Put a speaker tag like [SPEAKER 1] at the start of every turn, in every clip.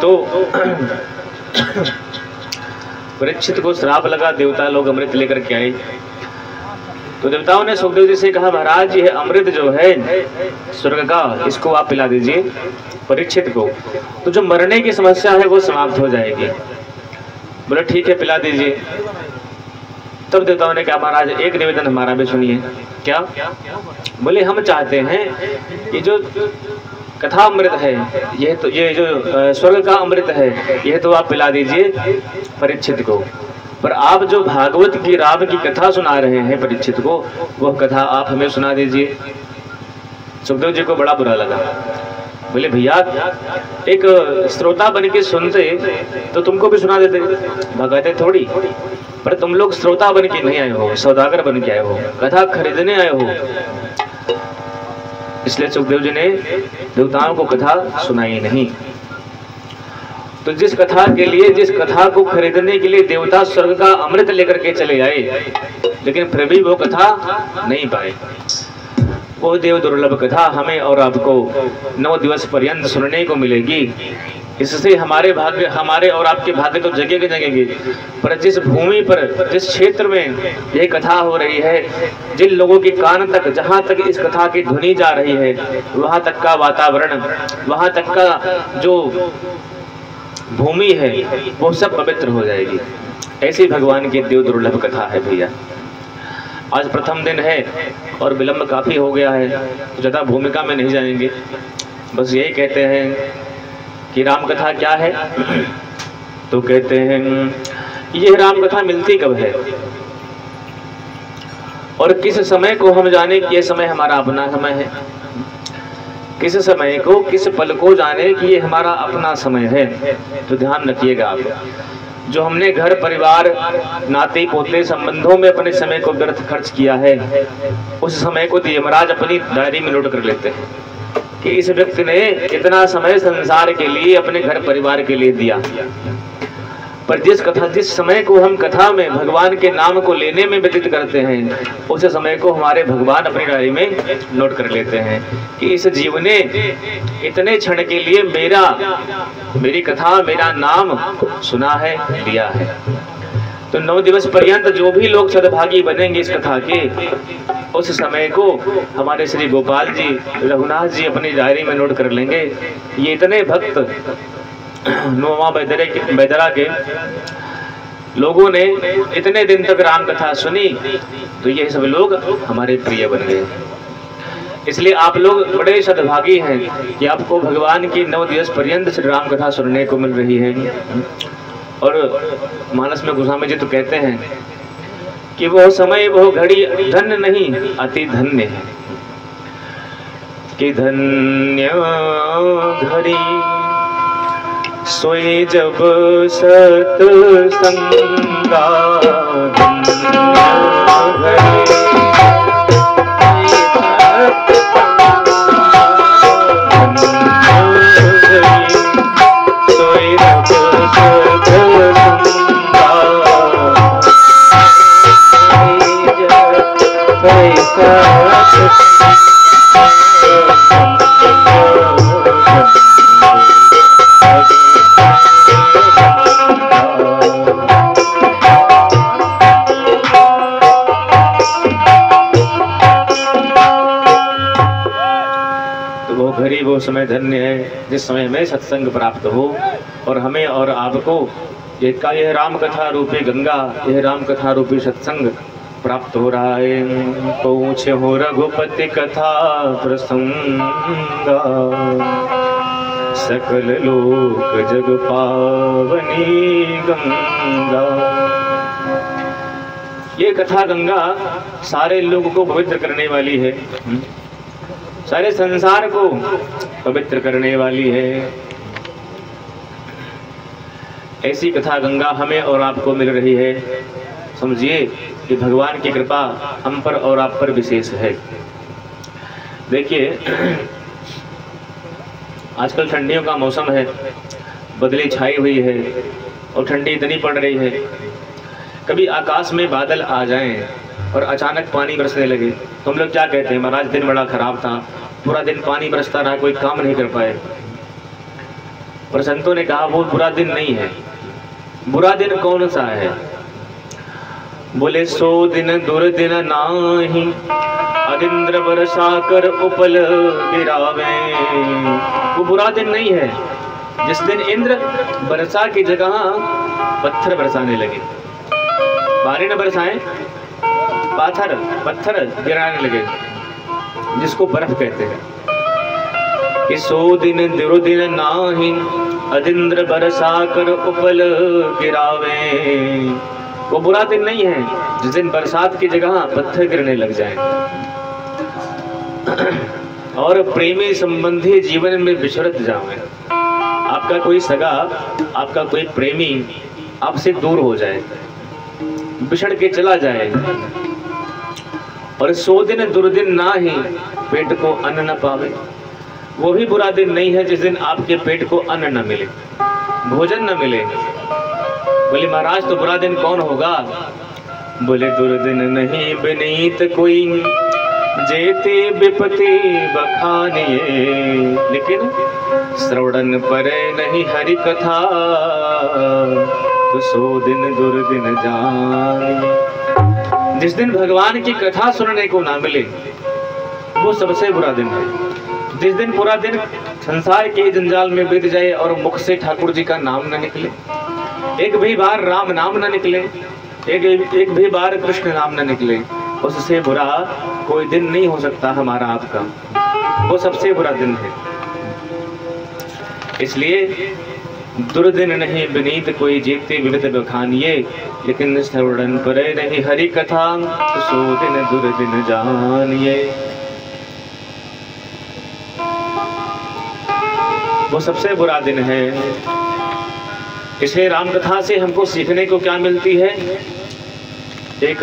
[SPEAKER 1] तो परीक्षित को श्राप लगा, देवता लोग अमृत लेकर के आए। तो देवताओं ने सुखदेव जी से कहा, महाराज ये अमृत जो है स्वर्ग का, इसको आप पिला दीजिए परीक्षित को, तो जो मरने की समस्या है वो समाप्त हो जाएगी। बोले ठीक है, पिला दीजिए। तब देवताओं ने कहा, महाराज एक निवेदन हमारा भी सुनिए। क्या? बोले हम चाहते हैं कि जो कथा अमृत है, ये जो स्वर्ग का अमृत है, यह तो आप पिला दीजिए परीक्षित को, पर आप जो भागवत की राम की कथा सुना रहे हैं परीक्षित को, वह कथा आप हमें सुना दीजिए। सुखदेव जी को बड़ा बुरा लगा। बोले भैया एक श्रोता बन के सुनते तो तुमको भी सुना देते, भगाते थोड़ी, पर तुम लोग श्रोता बन के नहीं आए हो, सौदागर बन के आए हो, कथा खरीदने आए हो। इसलिए सुखदेव जी ने देवताओं को कथा सुनाई नहीं। तो जिस कथा के लिए, जिस कथा को खरीदने के लिए देवता स्वर्ग का अमृत लेकर के चले आए, लेकिन फिर भी वो कथा नहीं पाए, वो देव दुर्लभ कथा हमें और आपको 9 दिवस पर्यंत सुनने को मिलेगी। इससे हमारे भाग्य, हमारे और आपके भाग्य तो जगेंगे जगेंगे, पर जिस भूमि पर, जिस क्षेत्र में यह कथा हो रही है, जिन लोगों के कान तक, जहाँ तक इस कथा की ध्वनि जा रही है, वहाँ तक का वातावरण, वहाँ तक का जो भूमि है, वो सब पवित्र हो जाएगी। ऐसी भगवान की देव दुर्लभ कथा है भैया। आज प्रथम दिन है और विलंब काफी हो गया है, तो ज्यादा भूमिका में नहीं जाएंगे, बस यही कहते हैं कि राम कथा क्या है। तो कहते हैं ये राम कथा मिलती कब है और किस समय को हम जाने कि ये समय हमारा अपना समय है, किस समय को, किस पल को जाने कि ये हमारा अपना समय है। तो ध्यान रखिएगा आप, जो हमने घर परिवार नाते पोते संबंधों में अपने समय को व्यर्थ खर्च किया है, उस समय को यमराज अपनी डायरी में नोट कर लेते हैं कि इस व्यक्ति ने इतना समय संसार के लिए, अपने घर परिवार के लिए दिया। पर जिस समय को हम कथा में भगवान के नाम को लेने में व्यतीत करते हैं, उस समय को हमारे भगवान अपनी डायरी में नोट कर लेते हैं कि इस जीव ने इतने क्षण के लिए मेरी कथा, मेरा नाम सुना है, लिया है। तो 9 दिवस पर्यंत जो भी लोग सद्भागी बनेंगे इस कथा के, उस समय को हमारे श्री गोपाल जी, रघुनाथ जी अपनी डायरी में नोट कर लेंगे। ये इतने भक्त नोमा बैदरा के लोगों ने इतने दिन तक राम कथा सुनी, तो ये सब लोग हमारे प्रिय बन गए। इसलिए आप लोग बड़े सद्भागी हैं कि आपको भगवान की 9 दिवस पर्यंत श्री राम कथा सुनने को मिल रही है। और मानस में गोस्वामी जी तो कहते हैं कि वो समय, वो घड़ी धन्य नहीं, अति धन्य है कि धन्य घड़ी सोई जब सत्संगा, वो समय धन्य है जिस समय हमें सत्संग प्राप्त हो और हमें और आपको यह राम कथा रूपी गंगा, यह राम कथा रूपी सत्संग प्राप्त हो रहा है। पहुँच हो रघुपति कथा प्रसंगा, सकल लोक जग पावनी गंगा। ये कथा गंगा सारे लोग को पवित्र करने वाली है, सारे संसार को पवित्र करने वाली है। ऐसी कथा गंगा हमें और आपको मिल रही है। समझिए कि भगवान की कृपा हम पर और आप पर विशेष है। देखिए आजकल ठंडियों का मौसम है, बदली छाई हुई है और ठंडी इतनी पड़ रही है, कभी आकाश में बादल आ जाएं और अचानक पानी बरसने लगे तो हम लोग क्या कहते हैं, महाराज दिन बड़ा खराब था, पूरा दिन पानी बरसता रहा, कोई काम नहीं कर पाए। पर संतों ने कहा वो बुरा दिन नहीं है। बुरा दिन कौन सा है? बोले 100 दिन दुर्दिन नाही, अरिंद्र बरसा कर उपल गिरावे। वो बुरा दिन नहीं है जिस दिन इंद्र वर्षा की जगह पत्थर बरसाने लगे। बारिश न बरसाएं, पत्थर गिराने लगे, जिसको बर्फ कहते हैं। 100 दिन दुर्दिन नाही, अरिंद्र बरसा कर उपल गिरावे। वो बुरा दिन नहीं है जिस दिन बरसात की जगह पत्थर गिरने लग जाए और प्रेमी संबंधी जीवन में बिछड़ जाए। आपका कोई सगा, आपका कोई प्रेमी आपसे दूर हो जाए, बिछड़ के चला जाए। और 100 दिन दुर्दिन ना ही, पेट को अन्न न पावे। वो भी बुरा दिन नहीं है जिस दिन आपके पेट को अन्न न मिले, भोजन न मिले। बोले महाराज तो बुरा दिन कौन होगा? बोले दुर्दिन नहीं विनीत कोई, जेते विपति बखानिए। लेकिन श्रवणन परे नहीं हरि कथा, तो 100 दिन दुर्दिन जानिए। जिस दिन भगवान की कथा सुनने को ना मिले वो सबसे बुरा दिन है। जिस दिन पूरा दिन संसार के जंजाल में बीत जाए और मुख से ठाकुर जी का नाम न निकले, एक भी बार राम नाम न निकले, एक भी बार कृष्ण नाम न निकले, उससे बुरा कोई दिन नहीं हो सकता हमारा आपका। वो सबसे बुरा दिन है। इसलिए दुर्दिन नहीं विनीत कोई, जेते विविध बखानिए। लेकिन श्रवणन परे नहीं हरि कथा, 100 दिन दुर्दिन जानिए। वो सबसे बुरा दिन है। इसलिए राम कथा से हमको सीखने को क्या मिलती है? एक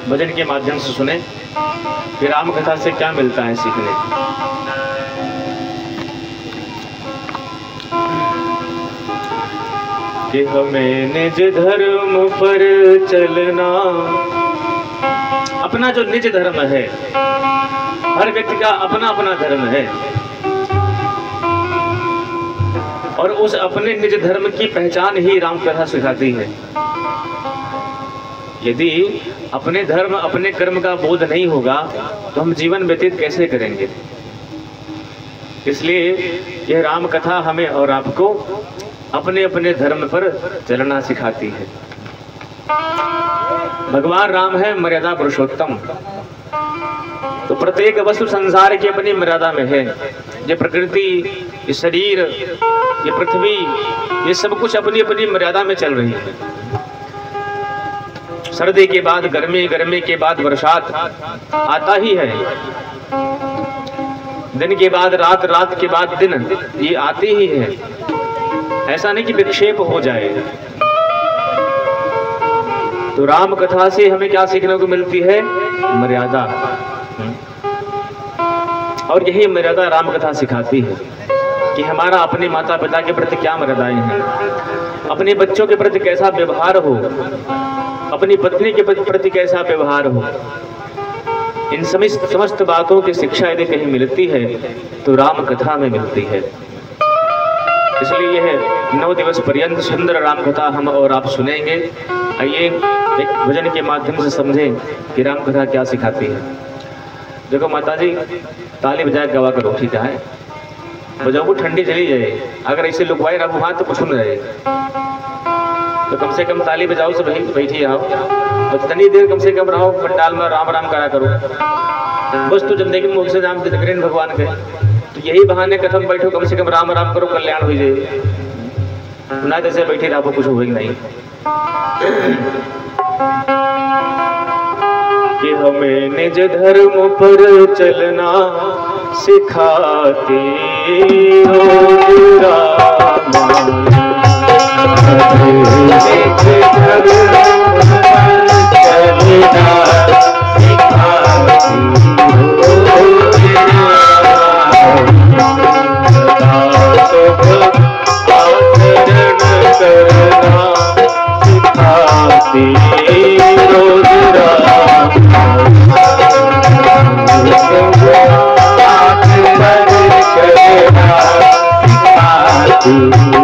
[SPEAKER 1] भजन के माध्यम से सुने कि राम कथा से क्या मिलता है सीखने को। कि हमें निज धर्म पर चलना। अपना जो निज धर्म है, हर व्यक्ति का अपना अपना धर्म है, और उस अपने निज धर्म की पहचान ही राम कथा सिखाती है। यदि अपने धर्म अपने कर्म का बोध नहीं होगा तो हम जीवन व्यतीत कैसे करेंगे? इसलिए यह राम कथा हमें और आपको अपने अपने धर्म पर चलना सिखाती है। भगवान राम है मर्यादा पुरुषोत्तम। तो प्रत्येक वस्तु संसार की अपनी मर्यादा में है। ये प्रकृति, ये शरीर, ये पृथ्वी, ये सब कुछ अपनी अपनी मर्यादा में चल रही है। सर्दी के बाद गर्मी, गर्मी के बाद बरसात आता ही है। दिन के बाद रात, रात के बाद दिन, ये आती ही है। ऐसा नहीं कि विक्षेप हो जाए। तो राम कथा से हमें क्या सीखने को मिलती है? मर्यादा। और यही मर्यादा राम कथा सिखाती है कि हमारा अपने माता पिता के प्रति क्या मर्यादाएं हैं, अपने बच्चों के प्रति कैसा व्यवहार हो, अपनी पत्नी के प्रति कैसा व्यवहार हो। इन समस्त बातों की शिक्षा यदि कहीं मिलती है तो राम कथा में मिलती है। इसलिए यह 9 दिवस पर्यंत सुंदर राम कथा हम और आप सुनेंगे। आइए एक भजन के माध्यम से समझें कि राम कथा क्या सिखाती है। देखो माता जी, ताली बजाए गवा करो, ठीक है? बजाओ, ठंडी चली जाए। अगर ऐसे लुकवाई रखो हाथ तो कुछ न रहे, तो कम से कम ताली बजाओ से बैठी आओ। और इतनी देर कम से कम रहो पंडाल में, राम राम करा करो। बस तो जब देखें मुख से नाम दिग्रहण भगवान के, तो यही बहाने कथम बैठो, कम से कम राम राम करो, कल्याण हो जाए। ना जैसे बैठे रहो कुछ होगा नहीं। कि हमें निज धर्म पर चलना सिखाती हो राम। निज धर्म पर चलना सिखाती हो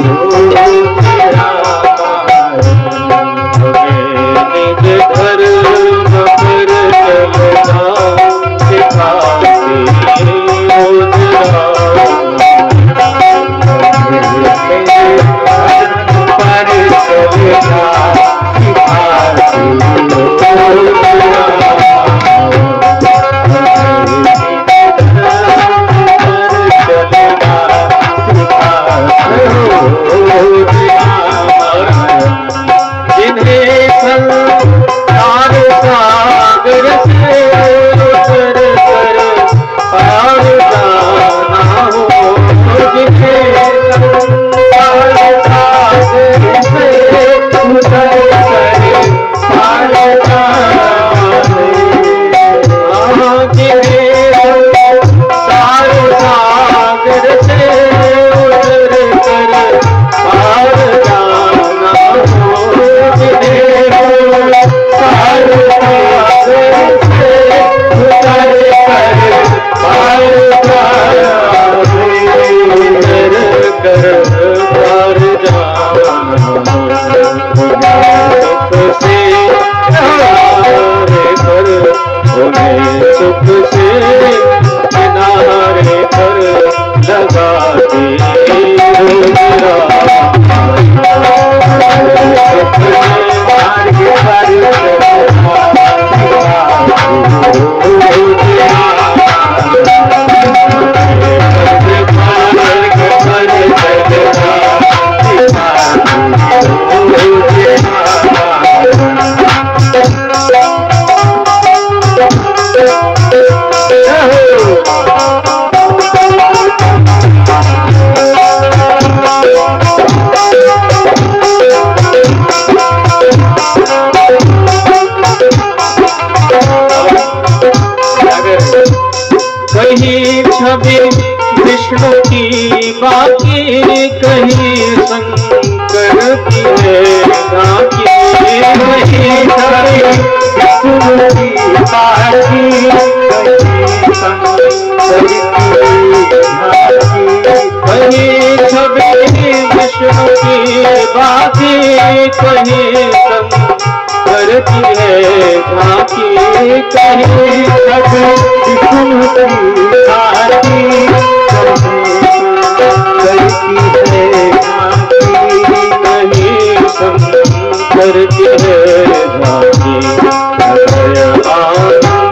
[SPEAKER 2] कहीं छवि विष्णु की बाकी, कहीं शंकर की है झांकी। कहीं छवि विष्णु की बाकी, कहीं शंकर की झांकी। कहीं छवि विष्णु की बाकी, कहीं शंकर की है झांकी। कहीं छवि विष्णु की बाकी, कहीं शंकर की है झांकी। हृदय आनंद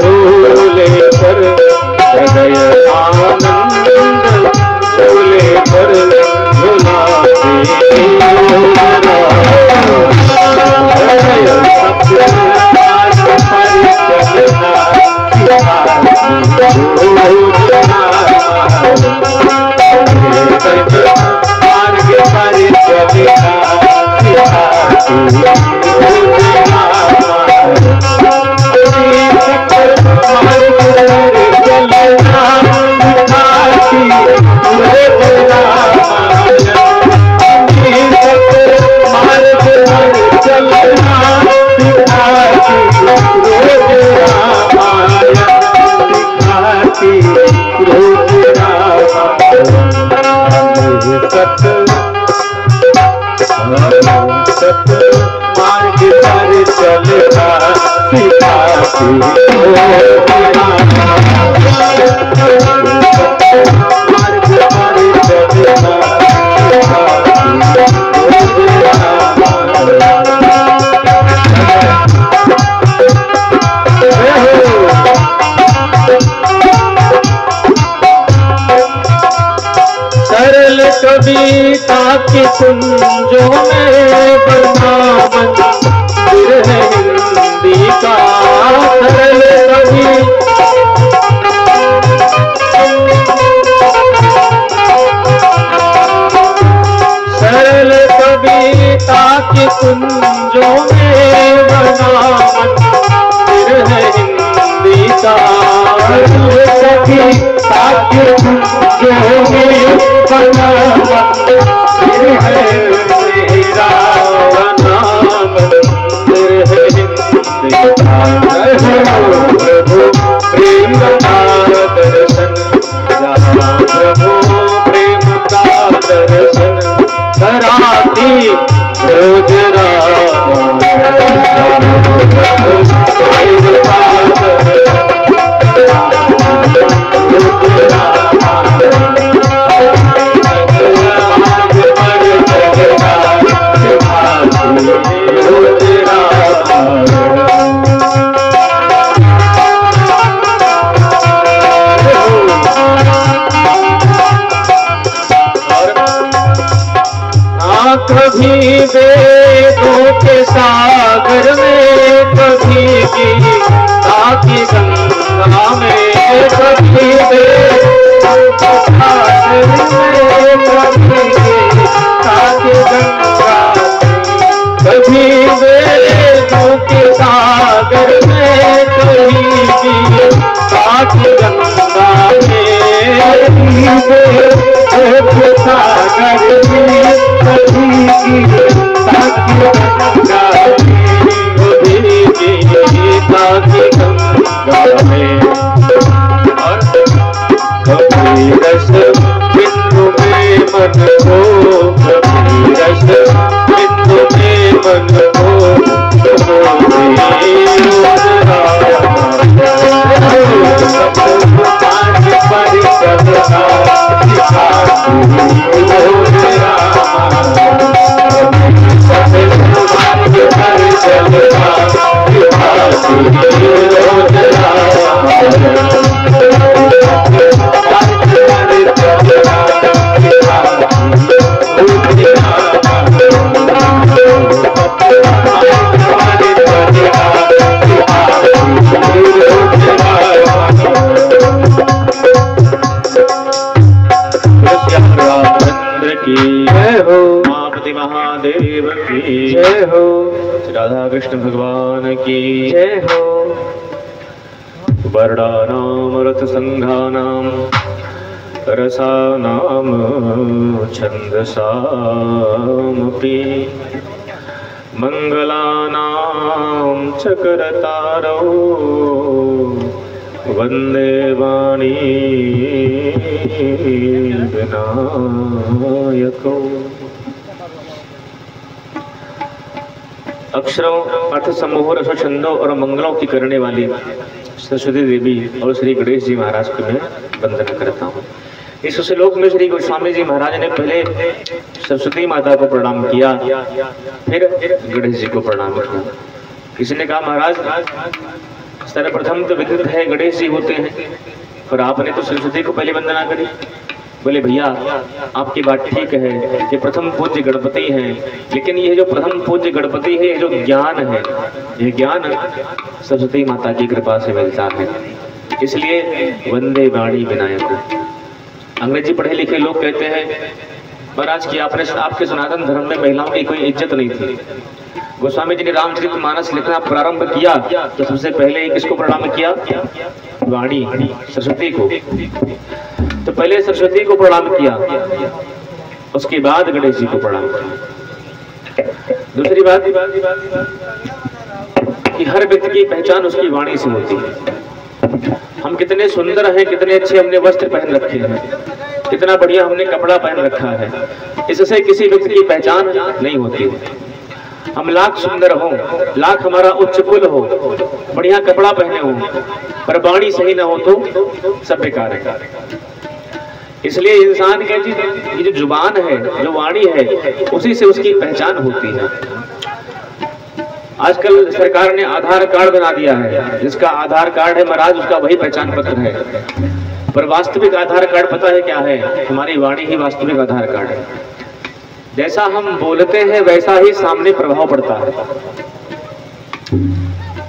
[SPEAKER 2] झूले पर, हृदय आनंद झूले पर झुलाते हृदय मार्ग पर चलता सरल कविता की कुंजों में बना मंदिर है हिंदी का। सरल कविता की कुंजों में बना मंदिर है हिंदी का। कविता की कुंजों में बना मंदिर है मेरा नाम मंदिर है हिंदी का। प्रभु प्रेम का दर्शन, प्रभु प्रेम का दर्शन कराती रोज रात। कभी वेदों के सागर में, कभी गीता की गंगा में, कभी वेदों के सागर में, कभी गीता की गंगा में, कभी वेदों के सागर में, कभी गीता की गंगा में, सागर में कभी रस बिंदु में मन को, कभी रस बिंदु में मन को परिचलना
[SPEAKER 1] महादेव की जय हो। राधा कृष्ण भगवान की जय हो। वर्णानाम रथ संघानाम रसानाम छंदसामपि मंगलानाम चक्रतारो वंदे वाणी विनायको। अक्षरों अर्थ समूह रस छंदों और मंगलों की करने वाली सरस्वती देवी और श्री गणेश जी महाराज को मैं वंदना करता हूँ। इस श्लोक में श्री गोस्वामी जी महाराज ने पहले सरस्वती माता को प्रणाम किया, फिर गणेश जी को प्रणाम किया। किसी ने कहा महाराज सर्वप्रथम तो विदित है गणेश जी होते हैं, पर आपने तो सरस्वती को पहले वंदना करी। बोले भैया आपकी बात ठीक है कि प्रथम पूज्य गणपति हैं, लेकिन ये जो प्रथम पूज्य गणपति है, ये जो ज्ञान है, ये ज्ञान सरस्वती माता की कृपा से मिलता है। इसलिए वंदे वाणी विनायक। अंग्रेजी पढ़े लिखे लोग कहते हैं महाराज कि आपके सनातन धर्म में महिलाओं की कोई इज्जत नहीं थी। गोस्वामी जी ने रामचरितमानस लिखना प्रारंभ किया तो सबसे पहले किसको प्रणाम किया? वाणी, सरस्वती को। तो पहले सरस्वती को प्रणाम किया, उसके बाद गणेश जी को प्रणाम किया। दूसरी बात कि हर व्यक्ति की पहचान उसकी वाणी से होती है। हम कितने सुंदर हैं, कितने अच्छे हमने वस्त्र पहन रखे हैं, कितना बढ़िया हमने कपड़ा पहन रखा है, इससे किसी व्यक्ति की पहचान नहीं होती। हम लाख सुंदर हों, लाख हमारा उच्च कुल हो, बढ़िया कपड़ा पहने हो, पर वाणी सही ना हो तो सब बेकार है। इसलिए इंसान के ये जो जुबान है, जो वाणी है, उसी से उसकी पहचान होती है। आजकल सरकार ने आधार कार्ड बना दिया है, जिसका आधार कार्ड है महाराज उसका वही पहचान पत्र है, पर वास्तविक आधार कार्ड पता है क्या है? हमारी वाणी ही वास्तविक आधार कार्ड है। जैसा हम बोलते हैं वैसा ही सामने प्रभाव पड़ता है।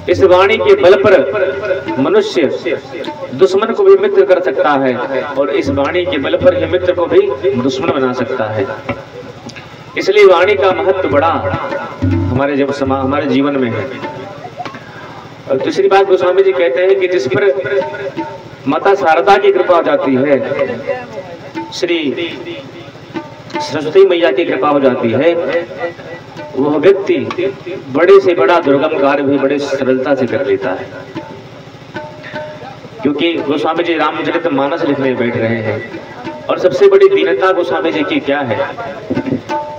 [SPEAKER 1] इस वाणी के बल पर मनुष्य दुश्मन को भी मित्र कर सकता है, और इस वाणी के बल पर ही मित्र को भी दुश्मन बना सकता है। इसलिए वाणी का महत्व बड़ा हमारे जीवन में है। और दूसरी बात गोस्वामी जी कहते हैं कि जिस पर माता शारदा की कृपा हो जाती है, श्री सरस्वती मैया की कृपा हो जाती है, वह व्यक्ति बड़े से बड़ा दुर्गम कार्य भी बड़े सरलता से कर लेता है। क्योंकि गोस्वामी जी रामचरितमानस लिखने बैठ रहे हैं, और सबसे बड़ी दीनता गोस्वामी जी की क्या है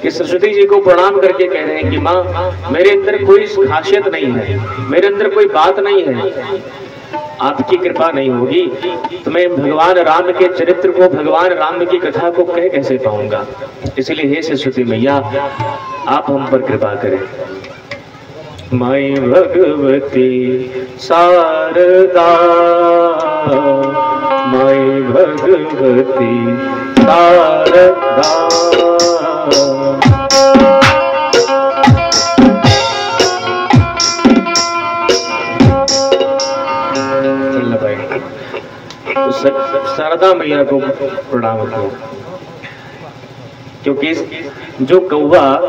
[SPEAKER 1] कि सरस्वती जी को प्रणाम करके कह रहे हैं कि माँ मेरे अंदर कोई खासियत नहीं है, मेरे अंदर कोई बात नहीं है, आपकी कृपा नहीं होगी तो मैं भगवान राम के चरित्र को, भगवान राम की कथा को कह कैसे पाऊंगा। इसलिए हे सरस्वती मैया आप हम पर कृपा करें। माई भगवती शारदा, माई भगवती शारदा। शारदा मैया को प्रणाम करो, क्योंकि जो कौवा,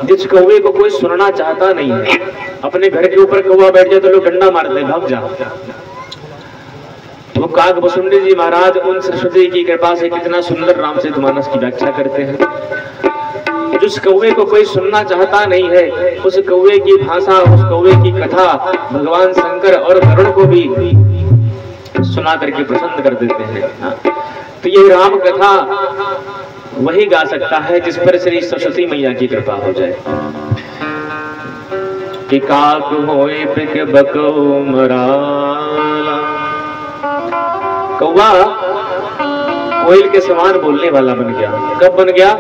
[SPEAKER 1] जिस कौवे को कोई सुनना चाहता नहीं है, अपने घर के ऊपर कौवा बैठ जाए तो लोग डंडा मारते भाग जा। वो काग वसुंधरा जी महाराज उन सरस्वती की कृपा से कितना सुंदर रामचरितमानस की व्याख्या करते हैं। जिस कौवे को कोई सुनना चाहता नहीं है, उस कौवे की भाषा, उस कौवे की कथा भगवान शंकर और गरुड़ को भी सुना करके प्रसन्न कर देते हैं। तो ये राम कथा वही गा सकता है जिस पर श्री सरस्वती मैया की कृपा हो जाए। कि काक होए पिक बको मराला। कौवा कोयल के समान बोलने वाला बन गया। कब बन गया?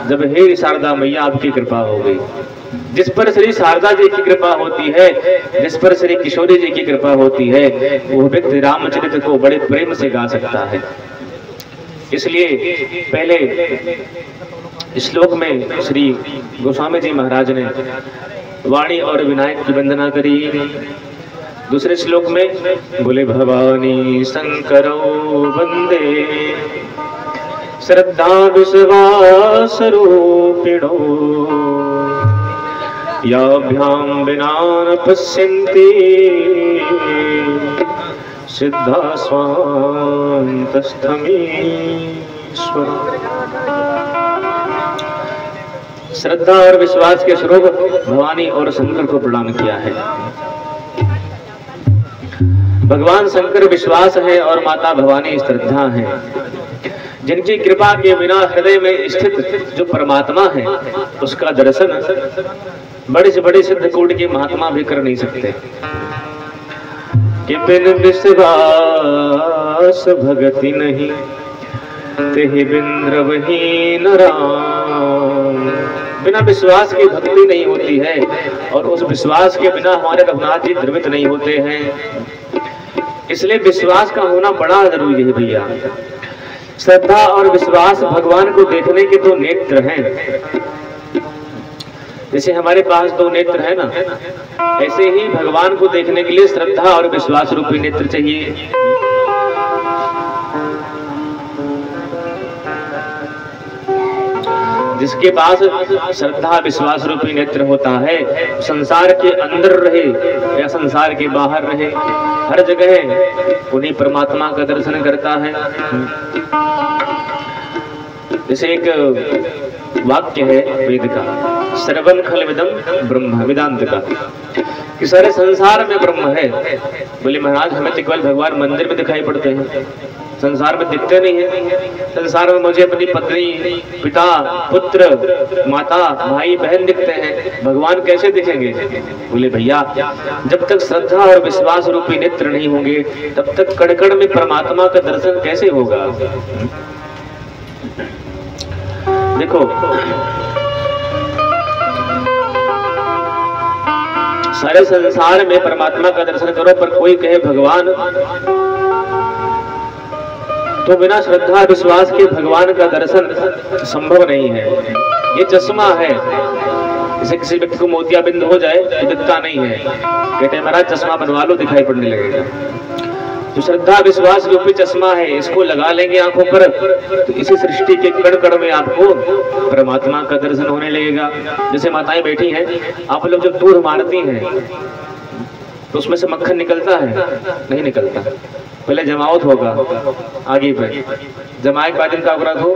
[SPEAKER 1] जब हे शारदा मैया आपकी कृपा हो गई। जिस पर श्री शारदा जी की कृपा होती है, जिस पर श्री किशोरी जी की कृपा होती है, वो व्यक्ति रामचरित्र को बड़े प्रेम से गा सकता है। इसलिए पहले श्लोक में श्री गोस्वामी जी महाराज ने वाणी और विनायक की वंदना करी। दूसरे श्लोक में बोले भवानी शंकरो वंदे श्रद्धा विश्वास रूपिणो याभ्यां विना न पश्यन्ति सिद्धा स्वान्तस्थमीश्वर। श्रद्धा और विश्वास के स्वरूप भवानी और शंकर को प्रणाम किया है। भगवान शंकर विश्वास है और माता भवानी श्रद्धा है। जिनकी कृपा के बिना हृदय में स्थित जो परमात्मा है, उसका दर्शन बड़े से बड़े सिद्ध कोटि के महात्मा भी कर नहीं सकते। कि बिन विश्वास भगति नहीं, तेहि बिन द्रवहि न राम। बिना विश्वास की भक्ति नहीं होती है, और उस विश्वास के बिना हमारे रघुनाथ जी द्रवित नहीं होते हैं। इसलिए विश्वास का होना बड़ा जरूरी है भैया। श्रद्धा और विश्वास भगवान को देखने के दो नेत्र हैं। जैसे हमारे पास दो नेत्र है ना, ऐसे ही भगवान को देखने के लिए श्रद्धा और विश्वास रूपी नेत्र चाहिए। जिसके पास श्रद्धा विश्वास रूपी नेत्र होता है, संसार के अंदर रहे या संसार के बाहर रहे, हर जगह उन्हीं परमात्मा का दर्शन करता है। जैसे एक वाक्य है वेद का, सर्वं खलविदं ब्रह्म, वेदांत का, कि सारे संसार में ब्रह्म है। बोले महाराज हमें तो केवल भगवान मंदिर में दिखाई पड़ते हैं, संसार में दिखते नहीं है। संसार में मुझे अपनी पत्नी, पिता, पुत्र, माता, भाई, बहन दिखते हैं, भगवान कैसे दिखेंगे? बोले भैया जब तक श्रद्धा और विश्वास रूपी नेत्र नहीं होंगे, तब तक कण कण में परमात्मा का दर्शन कैसे होगा? देखो सारे संसार में परमात्मा का दर्शन करो, पर कोई कहे भगवान, तो बिना श्रद्धा विश्वास के भगवान का दर्शन संभव नहीं है। ये चश्मा है, जैसे किसी व्यक्ति को मोतियाबिंद हो जाए तो दिखता नहीं है, कहते हैं महाराज चश्मा बनवा लो दिखाई पड़ने लगेगा। जो श्रद्धा विश्वास रूपी चश्मा है, इसको लगा लेंगे आंखों पर, तो इसी सृष्टि के कण कण में आपको परमात्मा का दर्शन होने लगेगा। जैसे माताएं बैठी हैं, आप लोग जब दूध मारती हैं तो उसमें से मक्खन निकलता है? नहीं निकलता। पहले जमावट होगा आगे पे, जमाए के बाद इनका हो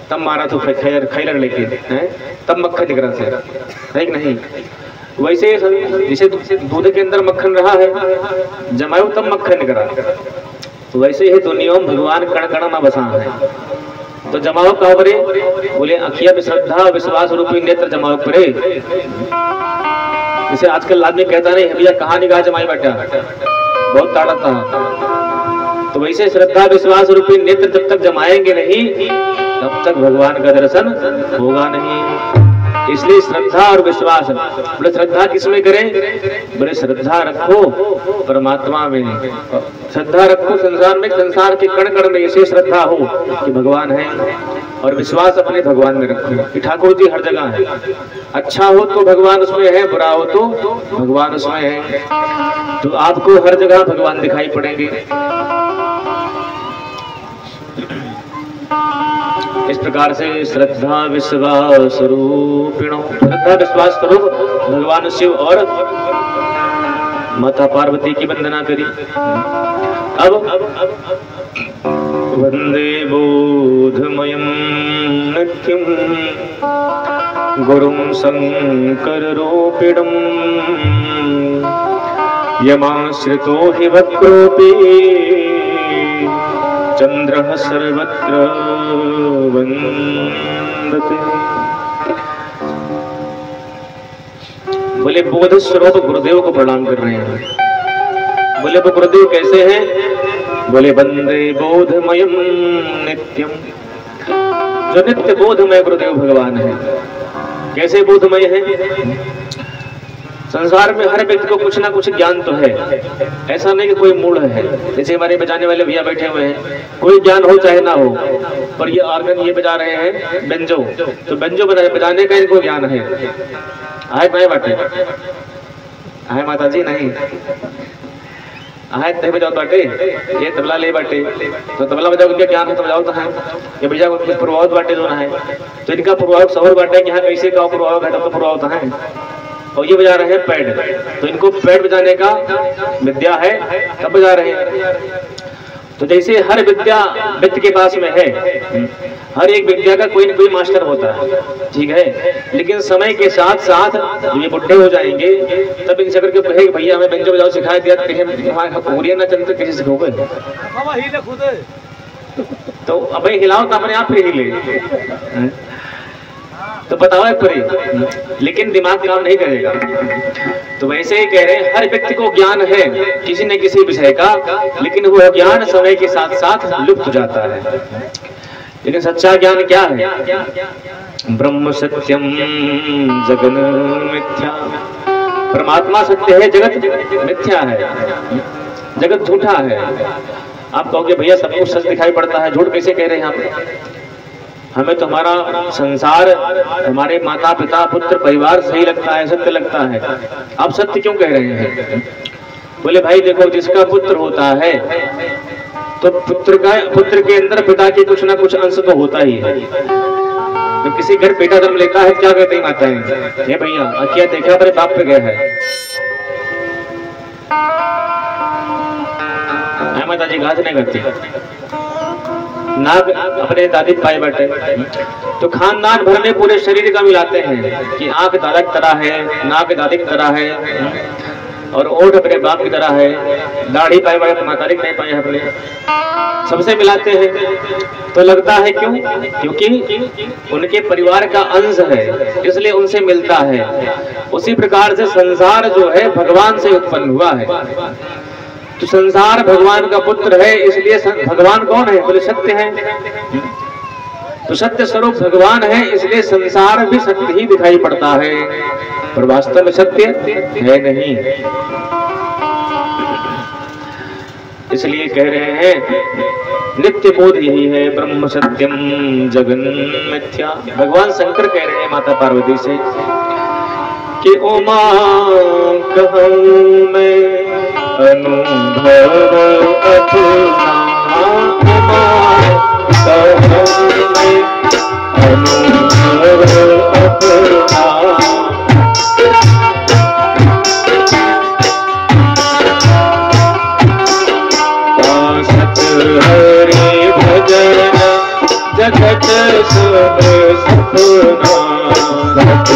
[SPEAKER 1] तब मारा तो खैलर लेके हैं, तब मक्खन निकल से है कि नहीं? वैसे जैसे दूध के अंदर मक्खन रहा है, जमायो तब मक्खन निकला, तो वैसे ही दुनिया में भगवान कण कण में बसा है। तो जमाओ कहाँ परे? बोले अखिया में श्रद्धा विश्वास रूपी नेत्र जमाओ परे। जैसे आजकल आदमी कहता नहीं भैया कहाँ निगाह जमाई बेटा, बहुत ताड़ा था। तो वैसे श्रद्धा विश्वास रूपी नेत्र जब तक जमाएंगे नहीं, तब तक भगवान का दर्शन होगा नहीं। इसलिए श्रद्धा और विश्वास, बोले श्रद्धा किसमें करें? बोले श्रद्धा रखो परमात्मा में, श्रद्धा रखो संसार में, संसार के कण कण में ऐसे श्रद्धा हो कि भगवान है, और विश्वास अपने भगवान में रखो कि ठाकुर जी हर जगह है। अच्छा हो तो भगवान उसमें है, बुरा हो तो भगवान उसमें है, तो आपको हर जगह भगवान दिखाई पड़ेंगे। इस प्रकार से श्रद्धा विश्वास रूपिणो, श्रद्धा विश्वास स्वरूप भगवान शिव और माता पार्वती की वंदना करी। अब वंदे बोधमयं नित्यं गुरुं शंकर रूपिणं यमाश्रितो हि वक्रोऽपि चंद्रः सर्वत्र वंदते। बोले बोध स्वरूप गुरुदेव को प्रणाम कर रहे हैं। बोले वो गुरुदेव कैसे हैं? बोले वंदे बोधमयम नित्यम। जो नित्य बोधमय गुरुदेव भगवान है। कैसे बोधमय है? संसार में हर व्यक्ति को कुछ ना कुछ ज्ञान तो है, ऐसा नहीं कि कोई मूढ़ है। जैसे हमारे बजाने वाले भैया बैठे हुए हैं, कोई ज्ञान हो चाहे ना हो, पर ये ऑर्गन ये बजा रहे हैं बेंजो, तो बेंजो बजाने का इनको ज्ञान है। आए मैं बाटे आए माता जी नहीं आए तय बजाओ बाटे, ये तबला ले बाटे तो तबला बजाओ, उनका ज्ञान है तो बजाओ तो है। ये भैया को कुछ प्रभाव बाटे जो ना है, तो इनका प्रभाव सौर बाटे कि हाँ कैसे का प्रभाव घटा तो प्रभाव तो है। और ये बजा रहे हैं पैड, तो इनको पैड बजाने का विद्या है, तब बजा रहे हैं। तो जैसे हर विद्या व्यक्ति के पास में है, हर एक विद्या का कोई न कोई मास्टर होता है, ठीक है। लेकिन समय के साथ साथ ये बुढ़े हो जाएंगे, तब इनसे करके कहे भैया हमें बेंजो बजाओ सिखाया दिया, कहीं ना चलते कैसे सिखोगे? तो अब हिलाओ तो अपने आप फिर हिले, तो बताओ परे, लेकिन दिमाग काम नहीं करेगा। तो वैसे ही कह रहे हैं हर व्यक्ति को ज्ञान है किसी न किसी विषय का, लेकिन वो ज्ञान समय के साथ साथ लुप्त हो जाता है। लेकिन सच्चा ज्ञान क्या है? ब्रह्म सत्यम जगन मिथ्या। परमात्मा सत्य है, जगत मिथ्या है, जगत झूठा है। आप कहोगे भैया सब कुछ सच दिखाई पड़ता है, झूठ कैसे कह रहे हैं आप? हमें तो हमारा संसार, हमारे माता पिता पुत्र परिवार सही लगता है, सत्य लगता है। आप सत्य क्यों कह रहे हैं? बोले भाई देखो, जिसका पुत्र होता है तो पुत्र के अंदर पिता के कुछ ना कुछ अंश तो होता ही है। तो किसी घर बेटा जन्म लेता है, क्या कहते हैं माताएं? ये भैया क्या देखा अपने बाप पे गया है, माता जी घास नहीं करती, नाक अपने दादी पाए बैठे। तो खानदान भर में पूरे शरीर का मिलाते हैं कि आंख दादा की तरह है, नाक दादी की तरह है, और ओठ अपने बाप की तरह है, दाढ़ी पाए बैठे माता नहीं पाए अपने, सबसे मिलाते हैं। तो लगता है क्यों? क्योंकि उनके परिवार का अंश है, इसलिए उनसे मिलता है। उसी प्रकार से संसार जो है भगवान से उत्पन्न हुआ है। तो संसार भगवान का पुत्र है, इसलिए भगवान कौन है? बोले सत्य है। तो सत्य स्वरूप भगवान है, इसलिए संसार भी सत्य ही दिखाई पड़ता है, पर वास्तव में सत्य है नहीं। इसलिए कह रहे हैं नित्य बोध यही है, ब्रह्म सत्यम जगन मिथ्या। भगवान शंकर कह रहे हैं माता पार्वती से कि ओ मां कहूं मैं अनुभव अपना, अनुभव अपना। सत हरि भजन जगत सब सपना, सत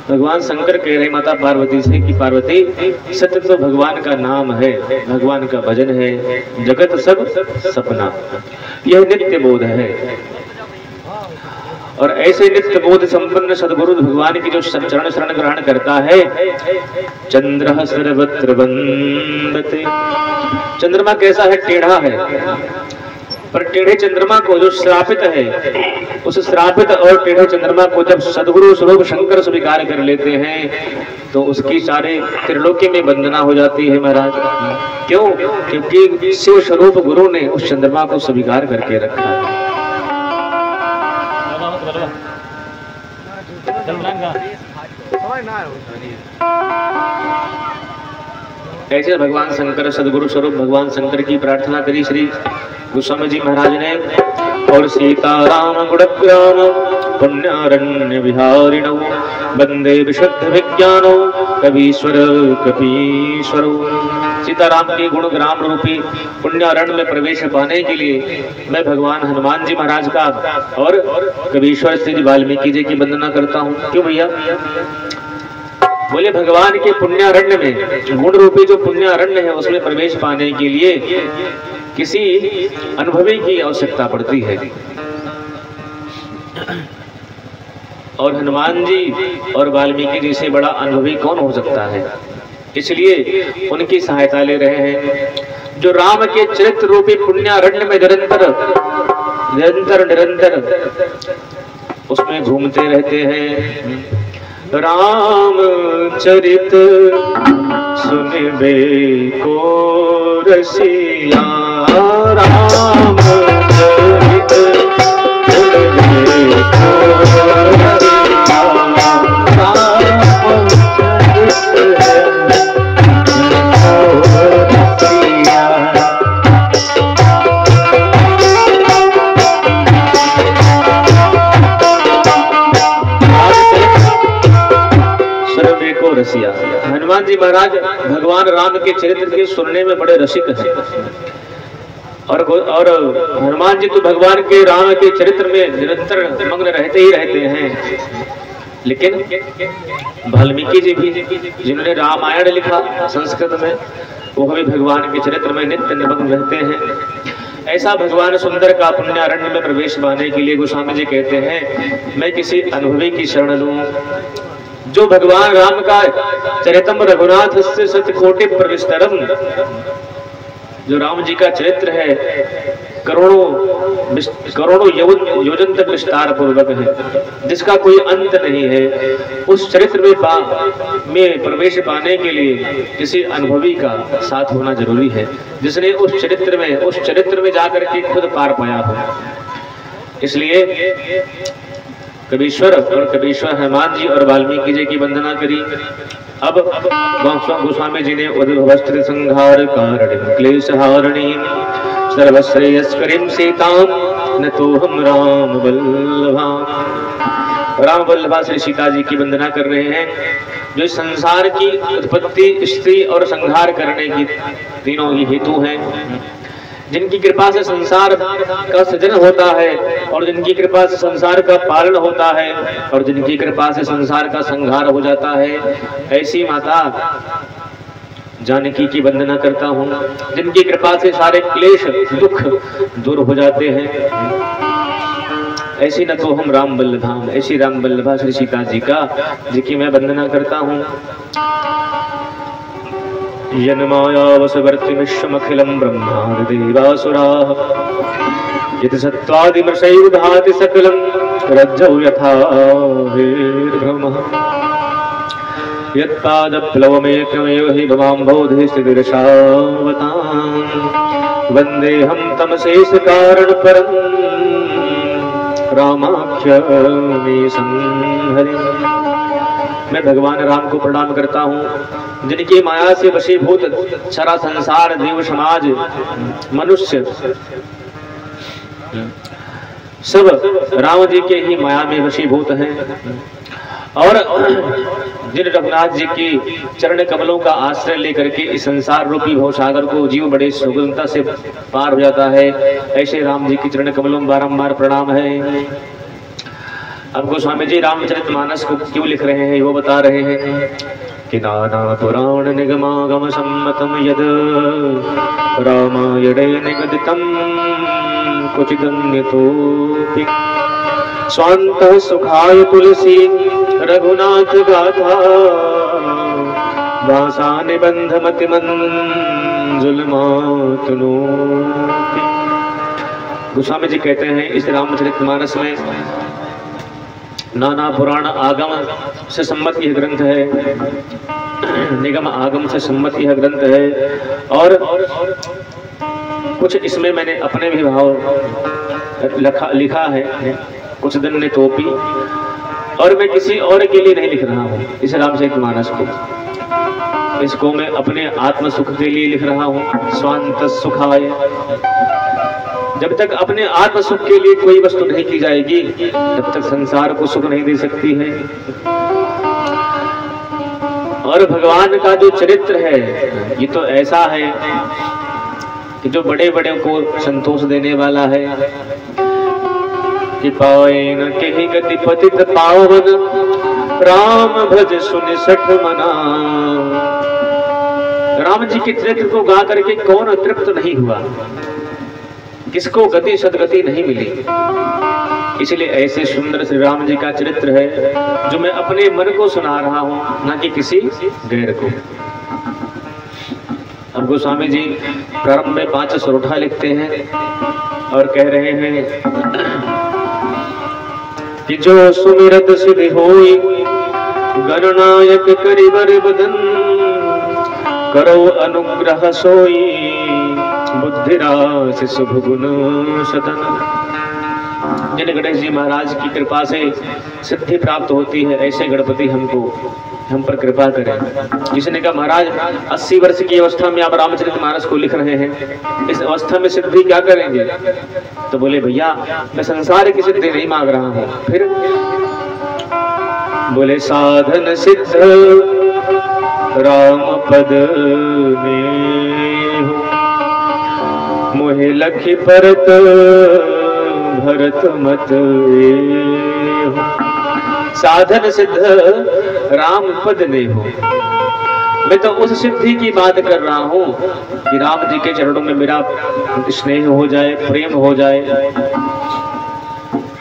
[SPEAKER 1] भगवान शंकर कह रहे माता पार्वती से कि पार्वती सत्य तो भगवान का नाम है, भगवान का भजन है, जगत सब सपना। यह नित्य बोध है। और ऐसे नित्य बोध संपन्न सदगुरु भगवान की जो चरण शरण ग्रहण करता है, चंद्र सर्वत्र वंदते। चंद्रमा कैसा है? टेढ़ा है, पर टेढ़े चंद्रमा को जो श्रापित है, उस श्रापित और टेढ़े चंद्रमा को जब सदगुरु स्वरूप शंकर स्वीकार कर लेते हैं तो उसकी सारे त्रिलोकी में वंदना हो जाती है महाराज। क्यों? क्योंकि शिव स्वरूप गुरु ने उस चंद्रमा को स्वीकार करके रखा है। ऐसे भगवान शंकर सदगुरु स्वरूप भगवान शंकर की प्रार्थना करी श्री गोस्वामी जी महाराज ने। और सीताराम गुणग्राम पुण्यारण्य विहारिणौ वंदे विशुद्ध विज्ञानौ कवीश्वर कपीश्वरौ। सीताराम के गुण ग्राम रूपी पुण्यारण्य में प्रवेश पाने के लिए मैं भगवान हनुमान जी महाराज का और कवीश्वर श्री वाल्मीकि जी की वंदना करता हूँ। क्यों भैया? बोले भगवान के पुण्यारण्य में, गुण रूपी जो पुण्यारण्य है, उसमें प्रवेश पाने के लिए किसी अनुभवी की आवश्यकता पड़ती है। और हनुमान जी और वाल्मीकि जी से बड़ा अनुभवी कौन हो सकता है, इसलिए उनकी सहायता ले रहे हैं। जो राम के चरित्र रूपी पुण्यारण्य में निरंतर उसमें घूमते रहते हैं। राम चरित सुनबे को रसिया, राम चरित सुनबे को रसिया, राम रसिया। हनुमान जी महाराज भगवान राम के चरित्र के सुनने में बड़े रसिक हैं। और हनुमान जी तो भगवान के राम के चरित्र में निरंतर मग्न रहते ही रहते हैं। लेकिन वाल्मीकि जी भी, जिन्होंने रामायण लिखा संस्कृत में, वो भी भगवान के चरित्र में नित्य निमग्न रहते हैं। ऐसा भगवान सुंदर का पुण्यारण्य में प्रवेश पाने के लिए गोस्वामी जी कहते हैं, मैं किसी अनुभवी की शरण लूं, जो भगवान राम का चरितम रघुनाथ से सतकोटि प्रविस्तरम, जो राम जी का चरित्र है करोड़ों योजन तक विस्तार पूर्वक है, जिसका कोई अंत नहीं है। उस चरित्र में प्रवेश पाने के लिए किसी अनुभवी का साथ होना जरूरी है, जिसने उस चरित्र में जाकर के खुद पार पाया हो। इसलिए कबीश्वर और कबीश्वर हनुमान जी और वाल्मीकि जी की वंदना करी। अब गोस्वामी जी ने उद्भवस्त्र संहार कारणिम क्लेश हारणीम सर्वश्रेयस्करीम सीताम न तो हम राम वल्लभा श्री सीता जी की वंदना कर रहे हैं, जो संसार की उत्पत्ति, स्त्री और संहार करने की तीनों ही हेतु हैं, जिनकी कृपा से संसार का सृजन होता है और जिनकी कृपा से संसार का पालन होता है और जिनकी कृपा से संसार का संहार हो जाता है। ऐसी माता जानकी की वंदना करता हूँ, जिनकी कृपा से सारे क्लेश दुख दूर हो जाते हैं। ऐसी न तो हम राम वल्लभाम, ऐसी राम वल्लभा श्री सीता जी की मैं वंदना करता हूँ। यन्मायावसवर्ति विश्वमखिलं ब्रह्मादिदेवासुराः यत् सत्त्वादिमृषैः भाति सकलं रज्जौ यथा वीर्भ्रमः यत्पादप्लवमेकमेव हि भवाम्भोधे स्थितिरशावतां वन्देऽहं तमशेषकारणपरं रामाख्यमीशं हरिम्। मैं भगवान राम को प्रणाम करता हूँ, जिनकी माया से वशीभूत सारा संसार, देव समाज, मनुष्य सब राम जी के ही माया में वशीभूत हैं। और जिन रघुनाथ जी की चरण कमलों का आश्रय लेकर के इस संसार रूपी भवसागर को जीव बड़े सुगमता से पार हो जाता है, ऐसे राम जी की चरण कमलों में बारंबार प्रणाम है। अब गोस्वामी जी रामचरितमानस को क्यों लिख रहे हैं वो बता रहे हैं कि नाना पुराण निगमागम सम्मतम यद रामायणे निगदितम क्वचिदन्यतोऽपि स्वान्तः सुखाय तुलसी रघुनाथ गाथा भाषा निबंध मतिमंजुलमातनोति। गोस्वामी जी कहते हैं इस रामचरितमानस में नाना पुराण आगम से सम्मत यह ग्रंथ है, निगम आगम से सम्मत यह ग्रंथ है, और कुछ इसमें मैंने अपने भी भाव लिखा है, कुछ दिन ने तोपी, और मैं किसी और के लिए नहीं लिख रहा हूँ इस रामचरितमानस को। इसको मैं अपने आत्म सुख के लिए लिख रहा हूँ। स्वांत सुखाय, जब तक अपने आत्म सुख के लिए कोई वस्तु नहीं की जाएगी तब तक संसार को सुख नहीं दे सकती है। और भगवान का जो चरित्र है ये तो ऐसा है कि जो बड़े बड़े को संतोष देने वाला है कि पावेन केहि गति पतित पावन राम भज सुनि सठ मना। राम जी के चरित्र को गा करके कौन तृप्त नहीं हुआ, किसको गति सदगति नहीं मिली। इसलिए ऐसे सुंदर श्री राम जी का चरित्र है जो मैं अपने मन को सुना रहा हूं, ना कि किसी गैर को। अब गोस्वामी जी प्रारंभ में 5 सरोठा लिखते हैं और कह रहे हैं कि जो सुमिरत सिद्धि होई गणनायक करिबर बदन, करो अनुग्रह सोई बुद्धिरास शुभ गुण सदन। जिन गणेश जी महाराज की कृपा से सिद्धि प्राप्त होती है, ऐसे गणपति हम पर कृपा करें। किसी ने कहा महाराज 80 वर्ष की अवस्था में आप रामचरितमानस को लिख रहे हैं, इस अवस्था में सिद्धि क्या करेंगे? तो बोले भैया मैं संसार की सिद्धि नहीं मांग रहा हूँ। फिर बोले साधन सिद्ध राम पद में हो, मोहे लखी परत भरत मत हो। साधन सिद्ध राम पद में हो। मैं तो उस सिद्धि की बात कर रहा हूँ कि राम जी के चरणों में मेरा स्नेह हो जाए, प्रेम हो जाए।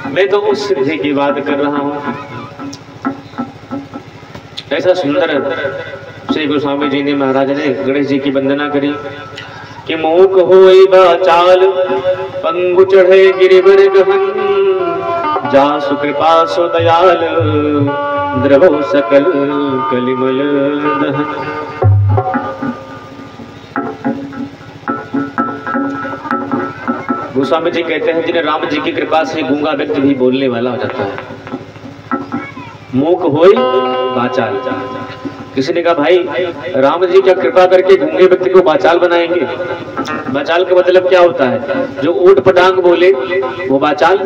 [SPEAKER 1] मैं तो उस सिद्धि की बात कर रहा हूँ। ऐसा सुंदर श्री गोस्वामी जी ने महाराज ने गणेश जी की वंदना करी कि मूक होई बाचाल पंगु चढ़े गिरिवर गहन, जासु कृपा सो दयाल द्रवो सकल कलिमल दहन। गोस्वामी जी कहते हैं जिन्हें राम जी की कृपा से गूंगा व्यक्ति भी बोलने वाला हो जाता है। मूक होई बाचाल। किसी ने कहा भाई राम जी क्या कृपा करके गूंगे व्यक्ति को बाचाल बनाएंगे? बाचाल का मतलब क्या होता है? जो ऊट पटांग बोले वो बाचाल?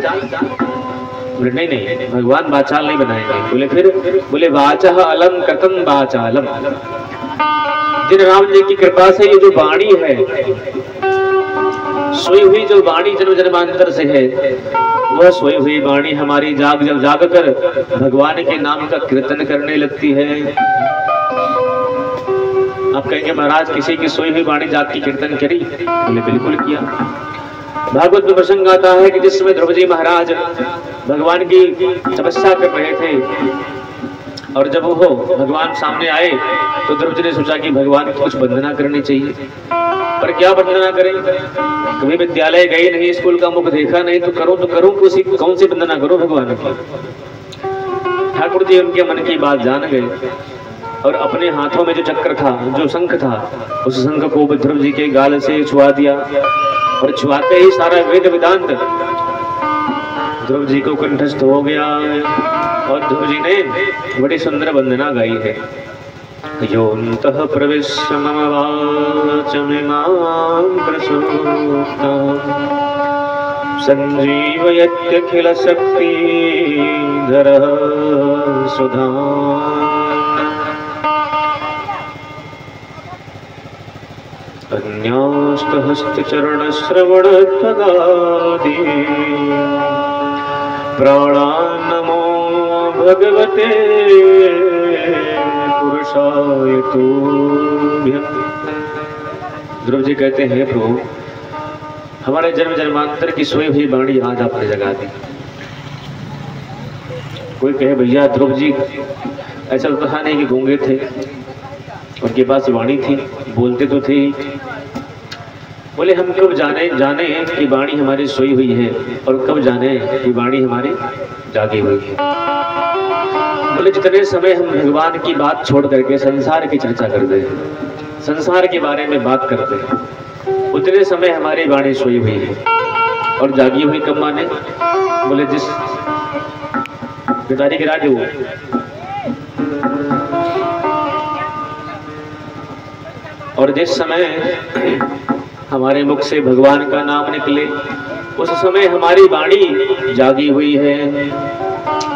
[SPEAKER 1] नहीं नहीं, भगवान बाचाल नहीं बनाएंगे। बोले फिर? बोले वाचः अलम कथम बाचालम। जिन राम जी की कृपा से ये जो वाणी है, सोई हुई जो वाणी जन्म जन्मांतर से है, वह सोई हुई वाणी हमारी जब जाग कर भगवान के नाम का कीर्तन करने लगती है। आप कहेंगे महाराज किसी की सोई हुई वाणी जाग की कीर्तन करी? बोले बिल्कुल किया। भागवत में प्रसंग आता है कि जिस समय ध्रुव जी महाराज भगवान की तपस्या कर रहे थे और जब वो भगवान सामने आए तो ध्रुव जी ने सोचा कि भगवान की कुछ वंदना करनी चाहिए, पर क्या वंदना करें? कभी विद्यालय गए नहीं, स्कूल का मुख देखा नहीं, तो करूं कौन सी वंदना करूं भगवान की? ठाकुर जी उनके मन की बात जान गए और अपने हाथों में जो चक्र था, जो शंख था, उस शंख को ध्रुव जी के गाल से छुआ दिया और छुआते ही सारा वेद वेदांत ध्रुव जी को कंठस्थ हो गया। और ध्रुव जी ने बड़ी सुंदर वंदना गाई है। योऽन्तः प्रविश्य मम वाचमिमां प्रसूतां संजीवयत्यखिल शक्तिधरः सुधाम्। अन्यास्तहस्तचरणश्रवणत्वगादि प्राणान् नमो भगवते पुरुषाय तुभ्यम्। ध्रुव जी कहते हैं प्रभु हमारे जन्म जन्मांतर की सोई हुई वाणी आज आपने जगा दी। कोई कहे भैया ध्रुव जी ऐसा तो था नहीं कि गूंगे थे, उनके पास वाणी थी, बोलते तो थे। बोले हम कब जाने कि वाणी हमारी सोई हुई है और कब जाने कि वाणी हमारी जागी हुई है। बोले जितने समय हम भगवान की बात छोड़ करके संसार की चर्चा करते हैं, संसार के बारे में बात करते हैं, उतने समय हमारी वाणी सोई हुई है। और जागी हुई कब माने? बोले जिस पिताजी के राज हो और जिस समय हमारे मुख से भगवान का नाम निकले उस समय हमारी वाणी जागी हुई है।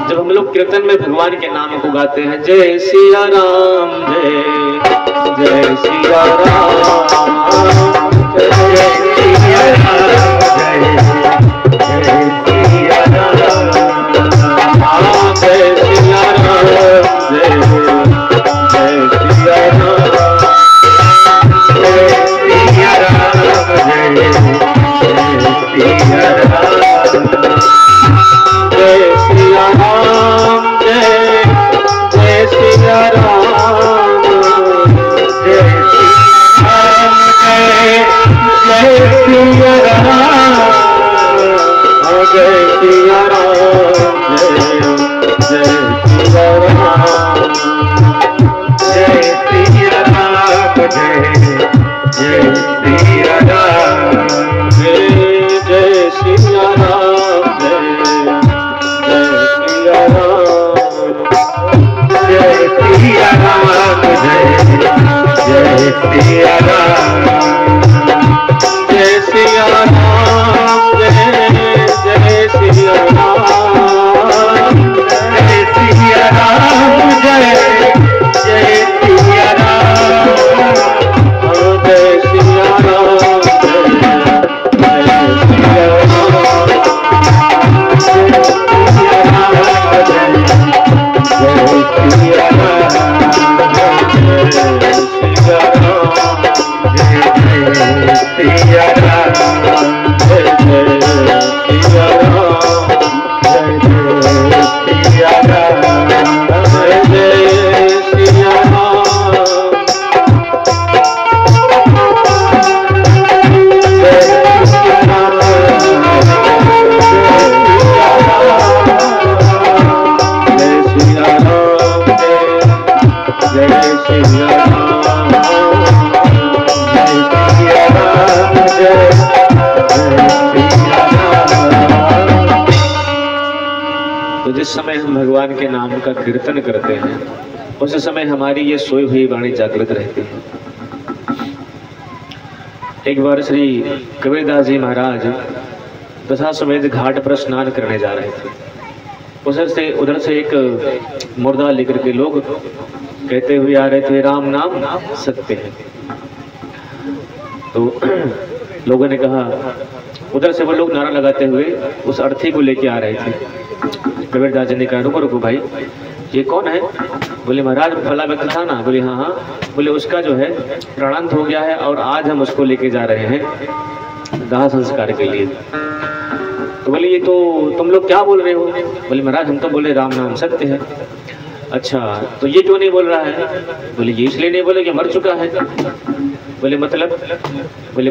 [SPEAKER 1] जब हम लोग कीर्तन में भगवान के नाम को गाते हैं, जय सिया राम जय जय सिया राम जय सिया राम जय जय सिया राम जय सिया राम तो जिस समय हम भगवान के नाम का कीर्तन करते हैं उस समय हमारी ये सोई हुई वाणी जागृत रहती है। एक बार श्री कबीरदास जी महाराज दशाश्वमेध घाट पर स्नान करने जा रहे थे। उधर से एक मुर्दा लेकर के लोग कहते हुए आ रहे थे, राम नाम सत्य है। तो लोगों ने कहा, उधर से वो लोग नारा लगाते हुए उस अर्थी को लेके आ रहे थे। कबीरदास जी ने कहा, रुको रुको भाई, ये कौन है? बोले महाराज फला व्यक्ति था ना। बोले हाँ हाँ। बोले उसका जो है प्राणांत हो गया है और आज हम उसको लेके जा रहे हैं दाह संस्कार के लिए। तो बोले ये तो तुम लोग क्या बोल रहे हो? बोले महाराज हम तो बोले राम नाम सत्य है। अच्छा तो ये क्यों नहीं बोल रहा है? बोले ये इसलिए नहीं बोले कि मर चुका है। बोले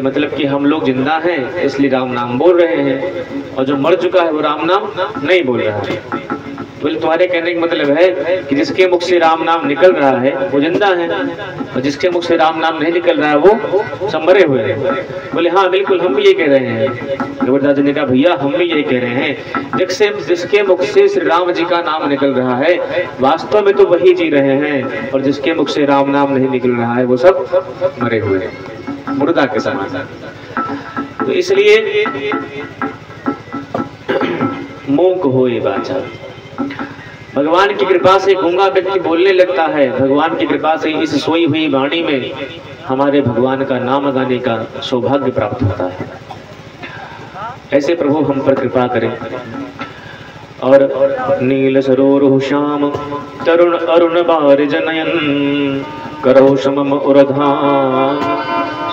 [SPEAKER 1] मतलब कि हम लोग जिंदा हैं इसलिए राम नाम बोल रहे हैं और जो मर चुका है वो राम नाम नहीं बोल रहा है। बोले तुम्हारे कहने का मतलब है कि जिसके मुख से राम नाम निकल रहा है वो जिंदा है और जिसके मुख से राम नाम नहीं निकल रहा है वो सब मरे हुए हैं। बोले हाँ बिल्कुल हम भी ये कह रहे हैं। कबीरदास जी ने कहा भैया हम भी ये कह रहे हैं, जिसके मुख से श्री राम जी का नाम निकल रहा है वास्तव में तो वही जी रहे हैं और जिसके मुख से राम नाम नहीं निकल रहा है वो सब मरे हुए हैं, मुर्दा के समान। तो इसलिए मूक होए बाचा। भगवान की कृपा से गूंगा व्यक्ति बोलने लगता है। भगवान की कृपा से इस सोई हुई वाणी में हमारे भगवान का नाम गाने का सौभाग्य प्राप्त होता है। ऐसे प्रभु हम पर कृपा करें। और नील सरोरुह श्याम तरुण अरुण बार जनयन करो समम उरधान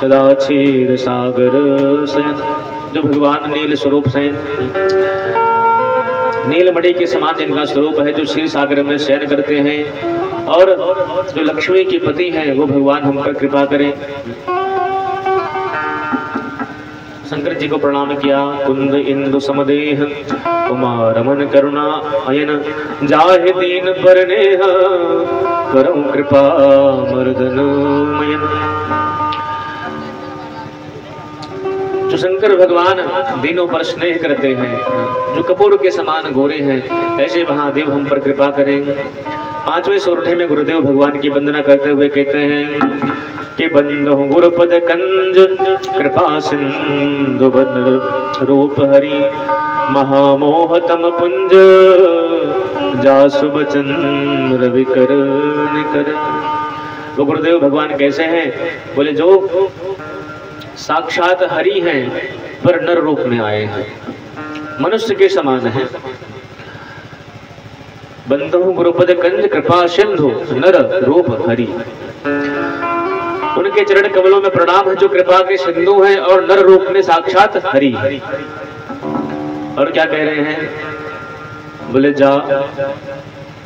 [SPEAKER 1] सदा क्षीर सागर शयन। जो भगवान नील स्वरूप से नीलमणि के समान जिनका स्वरूप है, जो क्षीर सागर में शयन करते हैं और जो लक्ष्मी की पति हैं वो भगवान हम पर कृपा करें। शंकर जी को प्रणाम किया। कुंद इंदु समदेह उमा रमन करुणा अयन जाहे दीन पर नेह करऊं कृपा मर्दन मयन। जो शंकर भगवान दिनों पर स्नेह करते हैं, जो कपूर के समान गोरे हैं, ऐसे महादेव हम पर कृपा करें। पांचवें सोरठे में गुरुदेव भगवान की वंदना करते हुए कहते हैं कि बंदो गुरुपद कंज कृपा सिंधु बद्र रूप हरि महामोह तम पुंज जासु बचन रवि कर निकर। वो गुरुदेव भगवान कैसे हैं? बोले जो साक्षात हरि हैं पर नर रूप में आए हैं, मनुष्य के समान हैं। बंधु गुरुपद कंज कृपा सिंधु नर रूप हरि। उनके चरण कमलों में प्रणाम है जो कृपा के सिंधु हैं और नर रूप में साक्षात हरि है। और क्या कह रहे हैं? बोले जा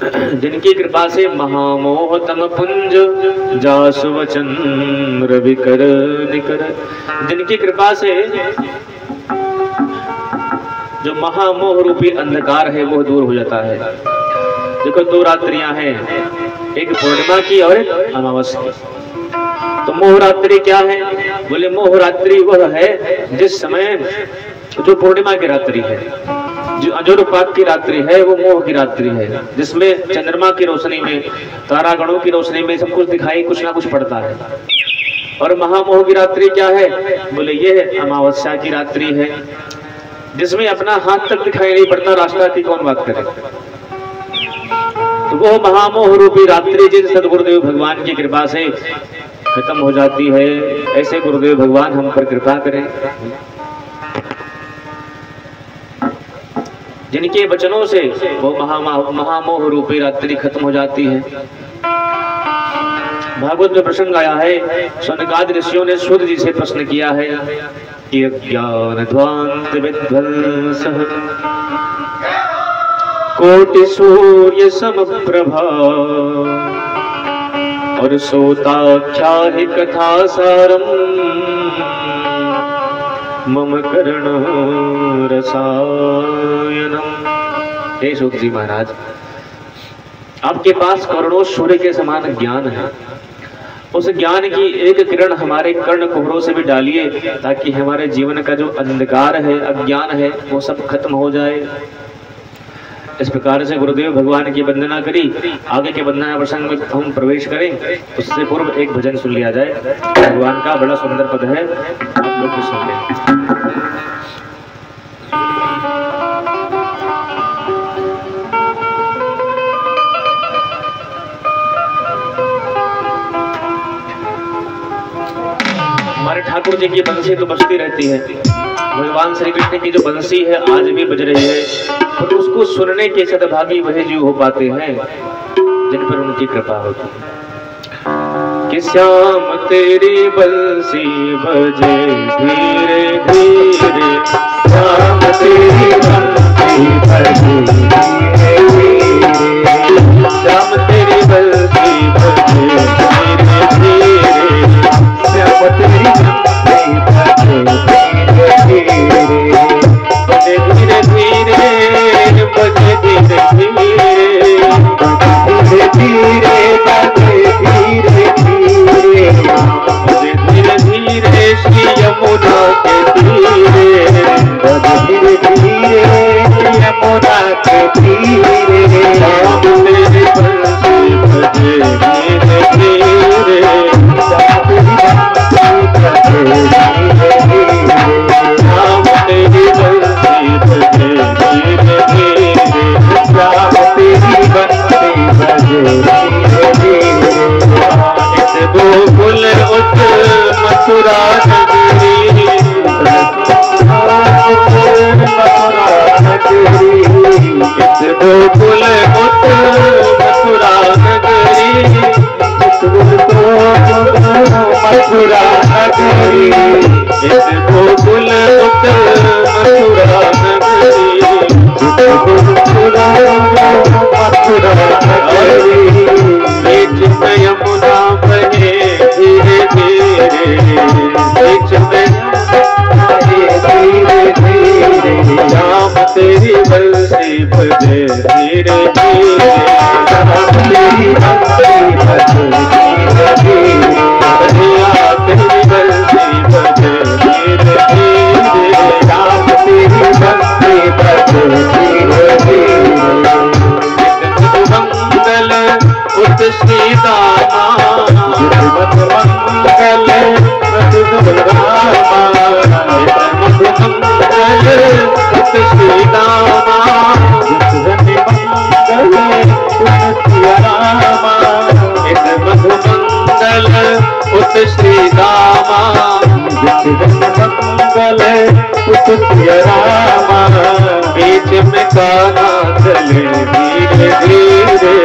[SPEAKER 1] जिनकी कृपा से महामोह तम पुंज जासु वचन रवि कर निकर। जिनकी कृपा से जो महामोह रूपी अंधकार है वो दूर हो जाता है। देखो दो रात्रियां हैं, एक पूर्णिमा की और एक अमावस्या की। तो मोहरात्रि क्या है? बोले मोहरात्रि वह है जिस समय जो पूर्णिमा की रात्रि है, जो अजोरपात की रात्रि है वो मोह की रात्रि है, जिसमें चंद्रमा की रोशनी में, तारागणों की रोशनी में सब कुछ दिखाई कुछ ना कुछ पड़ता है। और महामोह की रात्रि क्या है? बोले ये अमावस्या की रात्रि है जिसमें अपना हाथ तक दिखाई नहीं पड़ता, रास्ता की कौन बात करे। तो वो महामोह रूपी रात्रि जिस सदगुरुदेव भगवान की कृपा से खत्म हो जाती है, ऐसे गुरुदेव भगवान हम पर कृपा करें। जिनके वचनों से वो महामोह रूपी रात्रि खत्म हो जाती है। भागवत में प्रसंग आया है, सनकादि ऋषियों ने सूत जी से प्रश्न किया है कि अज्ञानध्वान्त विध्वंसः कोटि सूर्य समप्रभा और सोताख्याहि कथा सारम मम कर्ण रसायनम। हे सुख जी महाराज, आपके पास करोड़ों सूर्य के समान ज्ञान है। उस ज्ञान की एक किरण हमारे कर्ण कुहरों से भी डालिए, ताकि हमारे जीवन का जो अंधकार है, अज्ञान है, वो सब खत्म हो जाए। इस प्रकार से गुरुदेव भगवान की वंदना करी। आगे के वंदना प्रसंग में हम प्रवेश करें, उससे पूर्व एक भजन सुन लिया जाए। भगवान का बड़ा सुंदर पद है, आप लोग भी सुन लें। हमारे ठाकुर जी की बंसी तो बजती रहती है, भगवान श्री कृष्ण की जो बंसी है आज भी बज रही है, और उसको सुनने के सद्भागी वही जीव हो पाते हैं जिन पर उनकी कृपा होती है। कि श्याम तेरी बंसी बजे धीरे धीरे, श्याम तेरी बंसी बजे धीरे धीरे, श्याम तेरी बंसी बजे धीरे धीरे, श्याम तेरी बंसी बजे धीरे धीरे, धीरे धीरे बजे धीरे धीरे, धीरे धीरे बजे धीरे धीरे, बजे धीरे धीरे श्री यमुना के तीरे, बजे धीरे धीरे श्री यमुना के तीरे, श्याम तेरी बंसी बजे धीरे धीरे, श्याम तेरी बंसी बजे धीरे धीरे, श्याम तेरी बंसी बजे धीरे धीरे, श्याम तेरी बंसी बजे धीरे धीरे। इस गोकुल उत मथुरा नगरी, मथुरा नगरी, इस गोकुल उत मथुरा नगरी, इस मथुरा नगरी, इस गोकुल उत मथुरा नगरी, मथुरा नगरी, बीच में यमुना बहे धीरे धीरे, बीच में धीरे धीरे, श्याम तेरी बंसी बजे धीरे धीरे, श्याम तेरी बंसी बजे धीरे धीरे, कन्हैया तेरी बंसी बजे धीरे धीरे, श्याम तेरी बंसी बजे धीरे धीरे। मंगल उत श्री दामा, मंगल उत रामा, मंगल उत श्री दामा, मंगल उत रामा, इस मंगल उत श्री दामा, मंगल उत रामा, बीच में काना चले धीरे धीरे,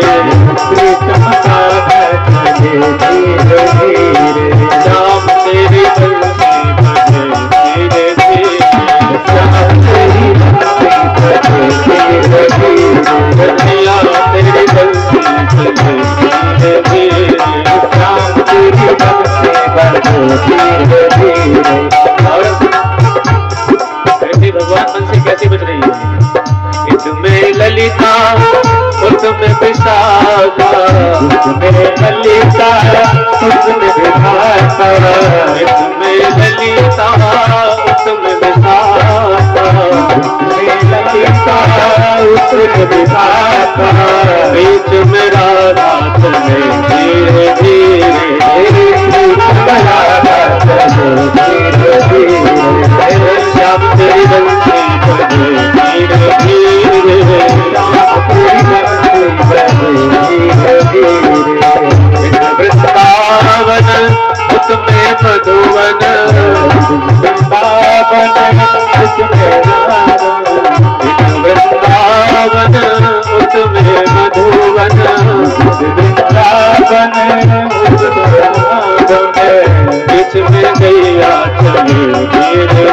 [SPEAKER 1] कृष्ण काना चले धीरे धीरे, श्याम तेरी बंसी बजे धीरे धीरे, श्याम तेरी बंसी बजे धीरे धीरे, कन्हैया तेरी बंसी बजे धीरे धीरे, श्याम तेरी बंसी बजे धीरे धीरे। कैसी भगवान बंसी कैसी बज रही है? इसमें ललिता उसमें विशाखा, इसमें ललिता उसमें विशाखा, इसमें ललिता उसमें विशाखा, इसमें ललिता उसमें विशाखा, बीच में राधा चले धीरे धीरे, राधा चले धीरे धीरे, श्याम तेरी बंसी बजे धीरे धीरे, श्याम तेरी बंसी बजे धीरे धीरे। वृंदावन उसमें मधुवन, वृंदावन उसमें वृंदावन उसमें मधुवन, वृंदावन उसमें बीच में गैया चले धीरे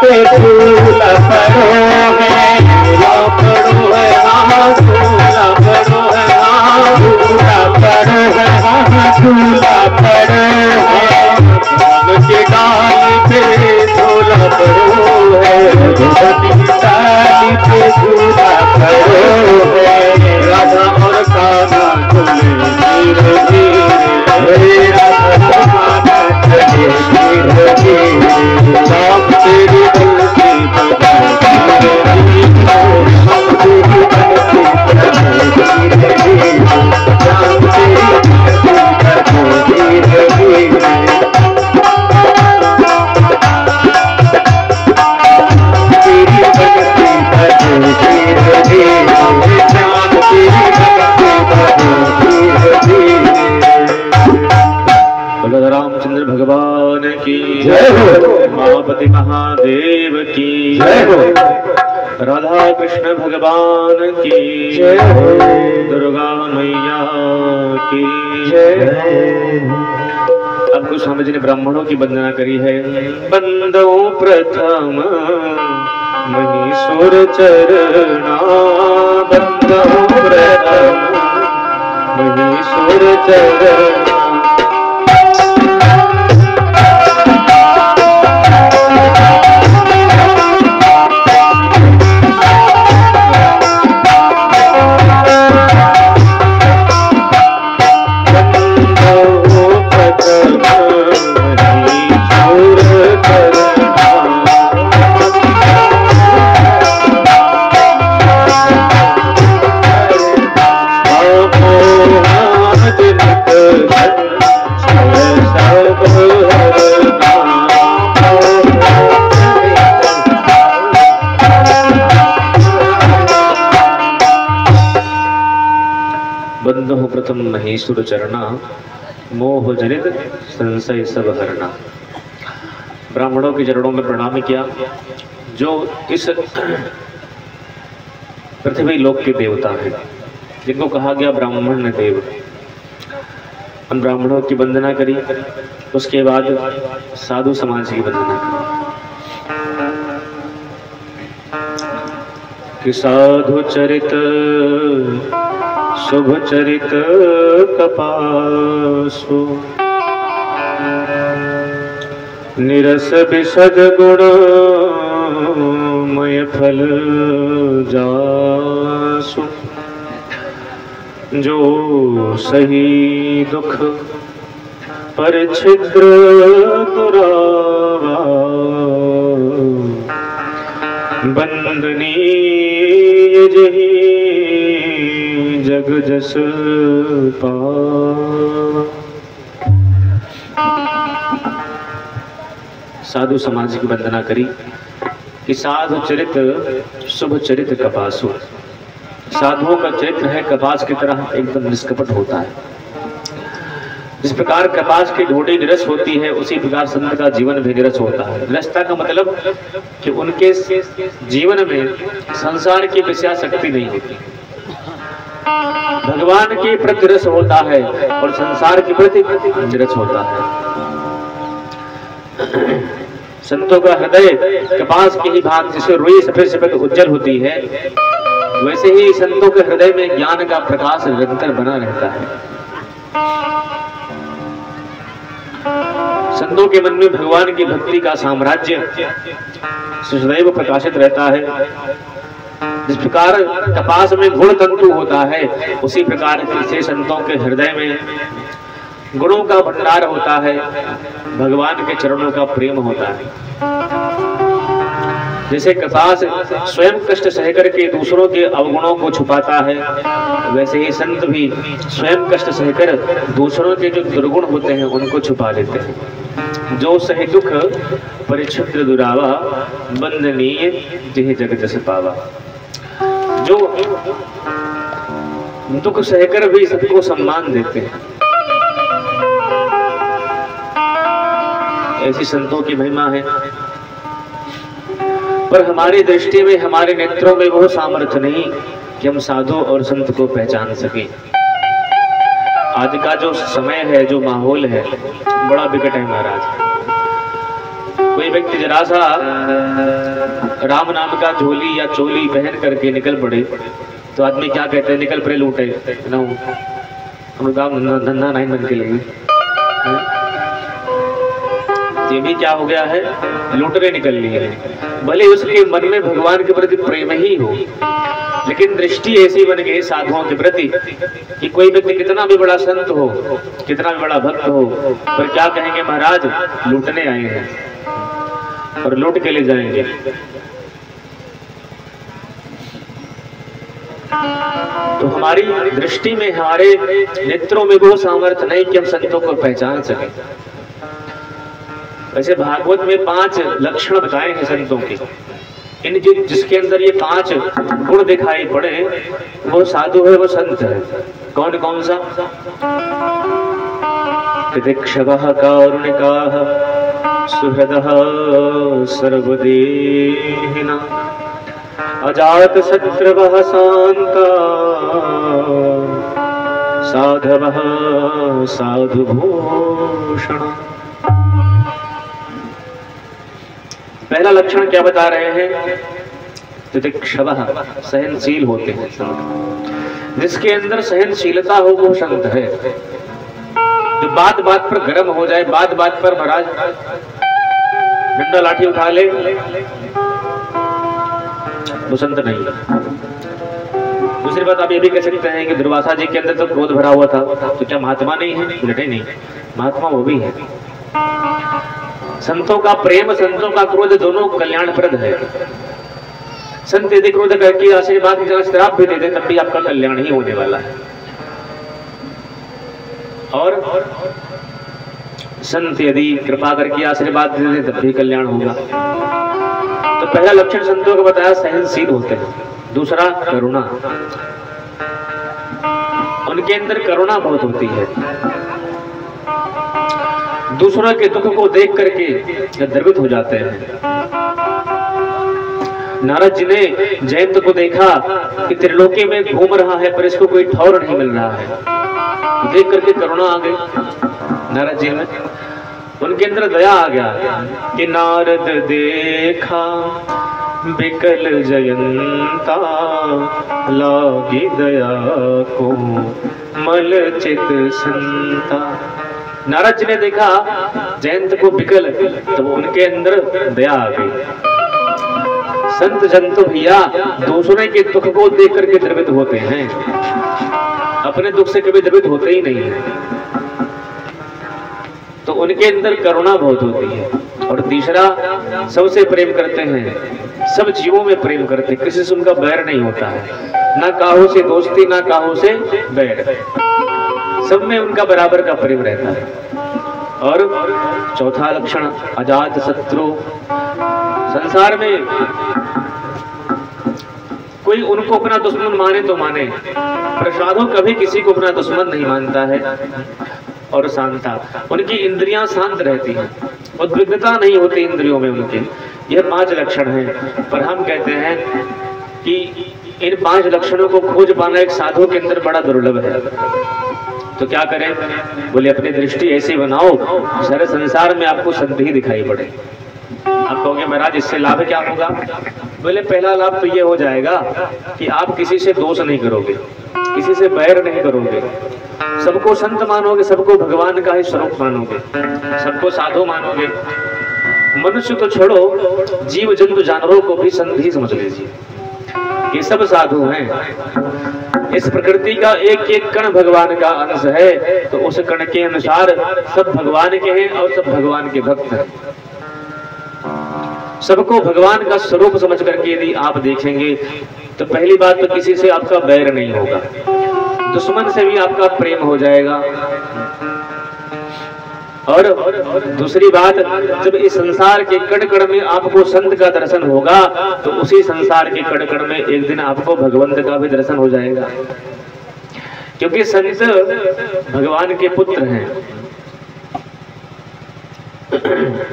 [SPEAKER 2] पे झूला पड़ो है, झूला पड़ो है, हाँ झूला पड़ो है, हाँ झूला पड़ो है, हाँ झूला पड़ो है। आम के डाली पे झूला पड़ो है, डाली पे झूला पड़ो है। राधा और कान्हा चले धीरे धीरे, राधा कान्हा चले धीरे धीरे। राम तेरी बंसी बजा धीरे धीरे, राम तेरी बंसी बजा धीरे धीरे, राम तेरी बंसी बजा धीरे धीरे।
[SPEAKER 1] रामचंद्र भगवान की
[SPEAKER 2] जय हो,
[SPEAKER 1] महापति महादेव की
[SPEAKER 2] जय हो,
[SPEAKER 1] राधा कृष्ण भगवान की
[SPEAKER 2] जय हो,
[SPEAKER 1] दुर्गा मैया की
[SPEAKER 2] जय।
[SPEAKER 1] अब कुछ स्वामी जी ने ब्राह्मणों की वंदना करी है। बंदो प्रथम महीसुर चरणा, बंदो प्रथम महीसुर चरणा। बंदो प्रथम महेश्वर चरणा, मोह जनित संशय सब हरना। ब्राह्मणों के चरणों में प्रणाम किया, जो इस पृथ्वी लोक के देवता हैं, जिनको कहा गया ब्राह्मण देव। उन ब्राह्मणों की वंदना करी, उसके बाद साधु समाज की वंदना करी कि साधु चरित शुभ चरित कपासु, निरस विशद गुण मय फल जासु। जो सही दुख पर छिद्र दुरावा, बंदनीय जही जग जस पावा। साधु समाज की वंदना करी कि साधु चरित शुभ चरित कपासु। साधुओं का चरित्र है कपास की तरह एकदम निष्कपट होता है। जिस प्रकार कपास की ढूंढी निरस होती है, उसी प्रकार संत का जीवन भी निरस होता है। निरसता का मतलब कि उनके जीवन में संसार की विषयासक्ति नहीं होती, भगवान के प्रति रस होता है और संसार के प्रति निरस होता है। संतों का हृदय कपास की ही भांति जिससे रुई सफेद सफेद उज्जवल होती है, वैसे ही संतों के हृदय में ज्ञान का प्रकाश निरंतर बना रहता है। संतों के मन में भगवान की भक्ति का साम्राज्य सदैव प्रकाशित रहता है। जिस प्रकार कपास में गुण तंतु होता है, उसी प्रकार से संतों के हृदय में गुणों का भंडार होता है, भगवान के चरणों का प्रेम होता है। जैसे कपास स्वयं कष्ट सहकर के दूसरों के अवगुणों को छुपाता है, वैसे ही संत भी स्वयं कष्ट सहकर दूसरों के जो दुर्गुण होते हैं उनको छुपा लेते हैं। जो सहे दुख परिक्षुद्र दुरावा, बंदनीय जिह जग जस पावा। जो दुख सहकर भी सबको सम्मान देते हैं, ऐसी संतों की महिमा है। पर हमारी दृष्टि में, हमारे नेत्रों में वो सामर्थ्य नहीं कि हम साधु और संत को पहचान सके। आज का जो समय है, जो माहौल है, बड़ा विकट है महाराज। कोई व्यक्ति जरा सा राम नाम का झोली या चोली पहन करके निकल पड़े तो आदमी क्या कहते हैं, निकल पड़े लूटे ना, हम धंधा नहीं बन के लगी। ये भी क्या हो गया है, लूटने निकल लिए। भले उसके मन में भगवान के प्रति प्रेम ही हो, लेकिन दृष्टि ऐसी बन गई साधुओं के प्रति कि कोई व्यक्ति कितना भी बड़ा संत हो, कितना भी बड़ा भक्त हो, पर क्या कहेंगे, महाराज लूटने आए हैं और लूट के ले जाएंगे। तो हमारी दृष्टि में, हमारे नेत्रों में वो सामर्थ्य नहीं कि हम संतों को पहचान सकें। वैसे भागवत में 5 लक्षण बताए हैं संतों के, इन जिसके अंदर ये 5 गुण दिखाई पड़े वो साधु है, वो संत है। कौन कौन सा? तितिक्षवः कारुणिकाः सुहृदः सर्वदेहिनः अजात शत्रुवः शान्ता साधवः साधुभूषण। पहला लक्षण क्या बता रहे हैं? तितिक्षवः, सहनशील होते हैं संत। जिसके अंदर सहनशीलता हो वो संत है। जो बात बात पर गर्म हो जाए, बात बात पर महाराज डंडा लाठी उठा ले, वो संत नहीं। दूसरी बात आप ये भी कह सकते हैं कि दुर्वासा जी के अंदर तो क्रोध भरा हुआ था, तो क्या महात्मा नहीं है? उलटे नहीं, महात्मा वो भी है। संतों का प्रेम, संतों का क्रोध दोनों कल्याणप्रद है। संत यदि क्रोध करके आशीर्वाद की जगह श्राप भी दे दे तब भी आपका कल्याण ही होने वाला है। और संत यदि कृपा करके आशीर्वाद दे दे तब भी कल्याण होगा। तो पहला लक्षण संतों को बताया, सहनशील होते हैं। दूसरा करुणा, उनके अंदर करुणा बहुत होती है। दूसरों के दुख को देख करके द्रवित हो जाते हैं। नारद जी ने जयंत को देखा कि त्रिलोकी में घूम रहा है पर इसको कोई ठौर नहीं मिल रहा है, तो देख करके करुणा आ गई नारद जी में। उनके अंदर दया आ गया कि नारद देखा बिकल जयंता लागी दया को मल चित संता। नारद जी ने देखा जयंत को बिकल, तो उनके अंदर दया आ गई। संत जन तो भैया दूसरे के दुख को देख करके द्रवित होते हैं, अपने दुख से कभी द्रवित होते ही नहीं है। तो उनके अंदर करुणा बहुत होती है। और तीसरा, सबसे प्रेम करते हैं, सब जीवों में प्रेम करते हैं, किसी से उनका बैर नहीं होता है, ना काहू से दोस्ती ना काहू से बैर, सब में उनका बराबर का प्रेम रहता है। और चौथा लक्षण अजात शत्रु, संसार में कोई उनको अपना दुश्मन माने तो माने, पर साधु कभी किसी को अपना दुश्मन नहीं मानता है। और शांता, उनकी इंद्रियां शांत रहती हैं, उद्विग्नता नहीं होती इंद्रियों में उनके। यह 5 लक्षण हैं। पर हम कहते हैं कि इन 5 लक्षणों को खोज पाना एक साधु के अंदर बड़ा दुर्लभ है। तो क्या करें? बोले अपनी दृष्टि ऐसी बनाओ सारे संसार में आपको संत ही दिखाई पड़े। आप कहोगे महाराज इससे लाभ क्या होगा? बोले पहला लाभ तो ये हो जाएगा कि आप किसी से दोष नहीं करोगे, किसी से बैर नहीं करोगे, सबको संत मानोगे, सबको भगवान का ही स्वरूप मानोगे, सबको साधु मानोगे। मनुष्य तो छोड़ो, जीव जंतु जानवरों को भी संत ही समझ लीजिए, ये सब साधु हैं। इस प्रकृति का एक एक कण भगवान का अंश है, तो उस कण के अनुसार सब भगवान के हैं और सब भगवान के भक्त हैं। सबको भगवान का स्वरूप समझ करके यदि आप देखेंगे तो पहली बात तो किसी से आपका बैर नहीं होगा, दुश्मन से भी आपका प्रेम हो जाएगा। और दूसरी बात, जब इस संसार के कण कण में आपको संत का दर्शन होगा तो उसी संसार के कण कण में एक दिन आपको भगवंत का भी दर्शन हो जाएगा, क्योंकि संत भगवान के पुत्र हैं।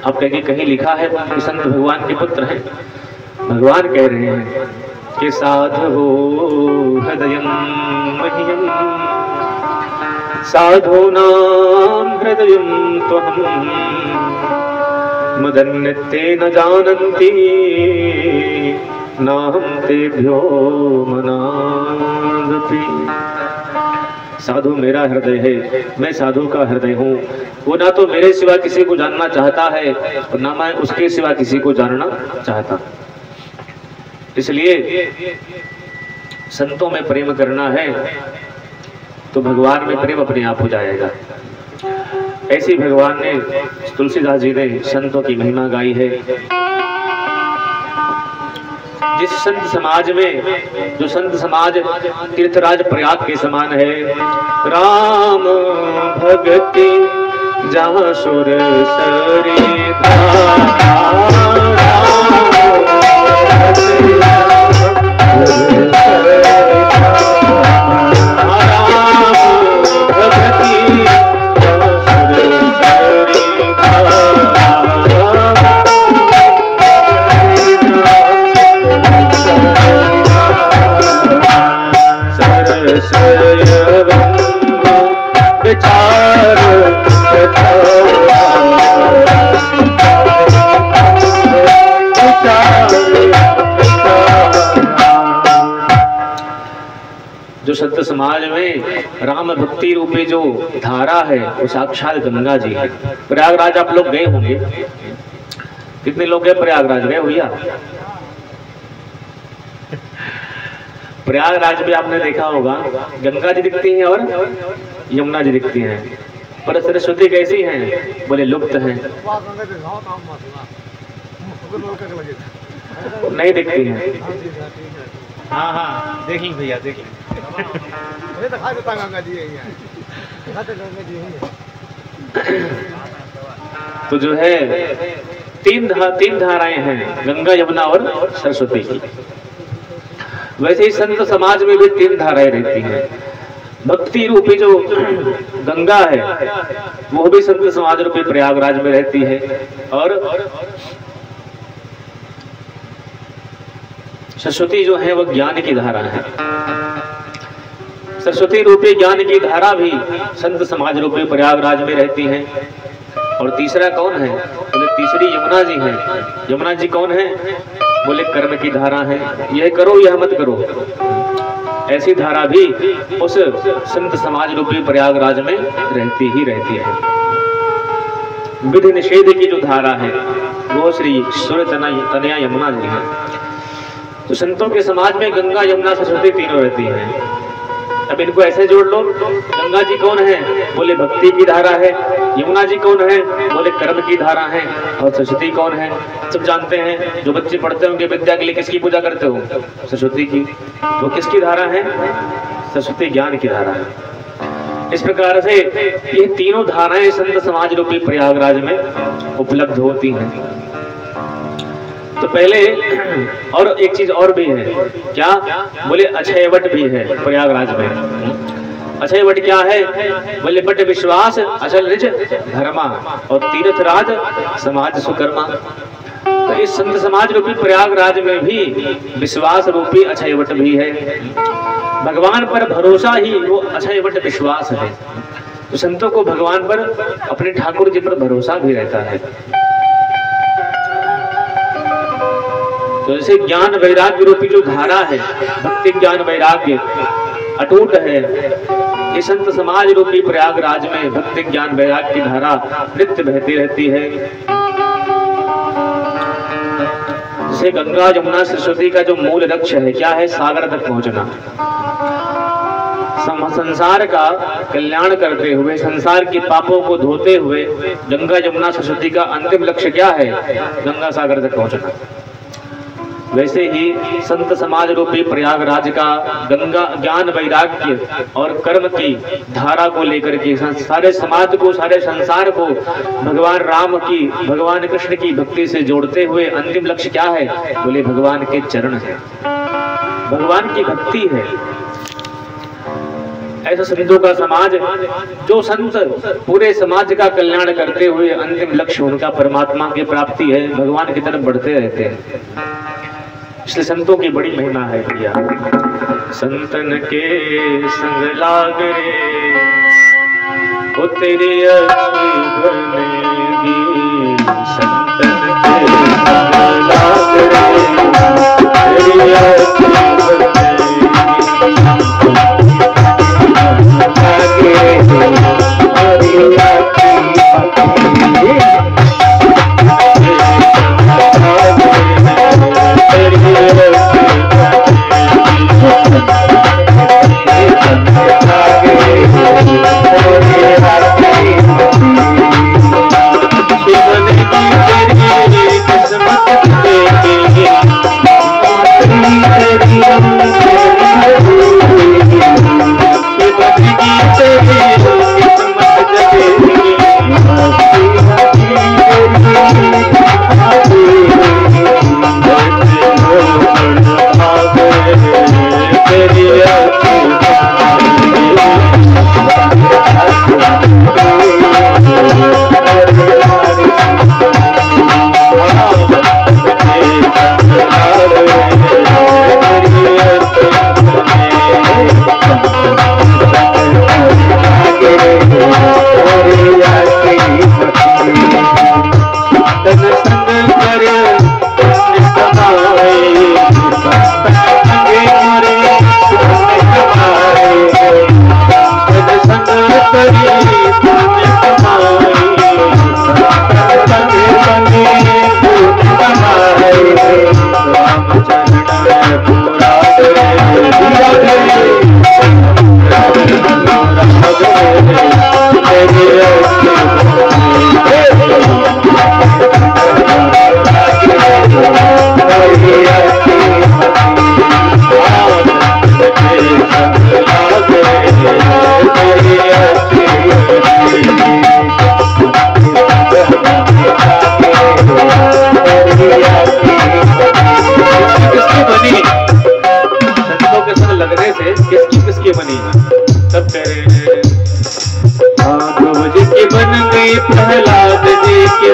[SPEAKER 1] आप कहेंगे कहीं लिखा है कि संत भगवान के पुत्र हैं? भगवान कह रहे हैं कि साधवो हृदयं मह्यं साधूनां हृदयं त्वहं मदन्यते न जानन्ति नाहं तेभ्यो मनादपि। साधु मेरा हृदय है, मैं साधु का हृदय हूँ। वो ना तो मेरे सिवा किसी को जानना चाहता है और ना मैं उसके सिवा किसी को जानना चाहता। इसलिए संतों में प्रेम करना है तो भगवान में प्रेम अपने आप हो जाएगा। ऐसी भगवान ने, तुलसीदास जी ने संतों की महिमा गाई है। जिस संत समाज में, जो संत समाज तीर्थराज प्रयाग के समान है, राम भक्ति जहाँ सुर सरिता, जो संत समाज में राम भक्ति रूपी जो धारा है वो साक्षात गंगा जी है। प्रयागराज आप लोग गए होंगे, कितने लोग गए प्रयागराज? गए भैया? प्रयागराज में आपने देखा होगा गंगा जी दिखती हैं और यमुना जी दिखती हैं, पर सरस्वती कैसी हैं? बोले लुप्त हैं, नहीं दिखती हैं।
[SPEAKER 2] हाँ हाँ देख लें भैया, देख लें।
[SPEAKER 1] तो जो है तीन धाराएं हैं, गंगा यमुना और सरस्वती की। वैसे ही संत समाज में भी तीन धाराएं रहती हैं। भक्ति रूपी जो गंगा है वो भी संत समाज रूपी प्रयागराज में रहती है, और सरस्वती जो है वो ज्ञान की धारा है। सरस्वती रूपी ज्ञान की धारा भी संत समाज रूपी प्रयागराज में रहती है। और तीसरा कौन है? बोले तीसरी यमुना जी है। यमुना जी कौन है? बोले कर्म की धारा है, यह करो यह मत करो। ऐसी धारा भी उस संत समाज रूपी प्रयागराज में रहती ही रहती है। विधि निषेध की जो धारा है वो श्री सूर्य तनया यमुना जी है। तो संतों के समाज में गंगा यमुना सरस्वती तीनों रहती हैं। अब इनको ऐसे जोड़ लो, गंगा जी कौन है? बोले भक्ति की धारा है। यमुना जी कौन है? बोले कर्म की धारा है। और सरस्वती कौन है? सब जानते हैं, जो बच्चे पढ़ते होंगे विद्या के लिए किसकी पूजा करते हो? सरस्वती की। वो किसकी धारा है? सरस्वती ज्ञान की धारा है। इस प्रकार से ये तीनों धाराएं संत समाज रूपी प्रयागराज में उपलब्ध होती हैं। तो पहले और एक चीज और भी है, क्या? बोले अक्षयवट भी है प्रयागराज में। अक्षयवट क्या है? बोले बट विश्वास अचल निज धर्मा और तीर्थराज समाज सुकर्मा। तो इस संत समाज रूपी प्रयागराज में भी विश्वास रूपी अक्षयवट भी है। भगवान पर भरोसा ही वो अक्षयवट विश्वास है। तो संतों को भगवान पर, अपने ठाकुर जी पर भरोसा भी रहता है। तो जैसे ज्ञान वैराग्य रूपी जो धारा है, भक्ति ज्ञान वैराग्य अटूट है। ये संत समाज रूपी प्रयागराज में भक्ति ज्ञान वैराग्य की धारा नित्य बहती रहती है। जैसे गंगा यमुना सरस्वती का जो मूल लक्ष्य है क्या है? सागर तक पहुंचना। संसार का कल्याण करते हुए, संसार के पापों को धोते हुए गंगा यमुना सरस्वती का अंतिम लक्ष्य क्या है? गंगा सागर तक पहुंचना। वैसे ही संत समाज रूपी प्रयागराज का गंगा ज्ञान वैराग्य और कर्म की धारा को लेकर के सारे समाज को, सारे संसार को भगवान राम की, भगवान कृष्ण की भक्ति से जोड़ते हुए अंतिम लक्ष्य क्या है? बोले भगवान के चरण है, भगवान की भक्ति है। ऐसा संतों का समाज, जो संत पूरे समाज का कल्याण करते हुए अंतिम लक्ष्य उनका परमात्मा की प्राप्ति है, भगवान की तरफ बढ़ते रहते हैं। इसलिए संतों की बड़ी महिमा है भैया। संतन के संग लाग रे वो तेरी अच्छी बनेगी, संतन प्रहलाद जी के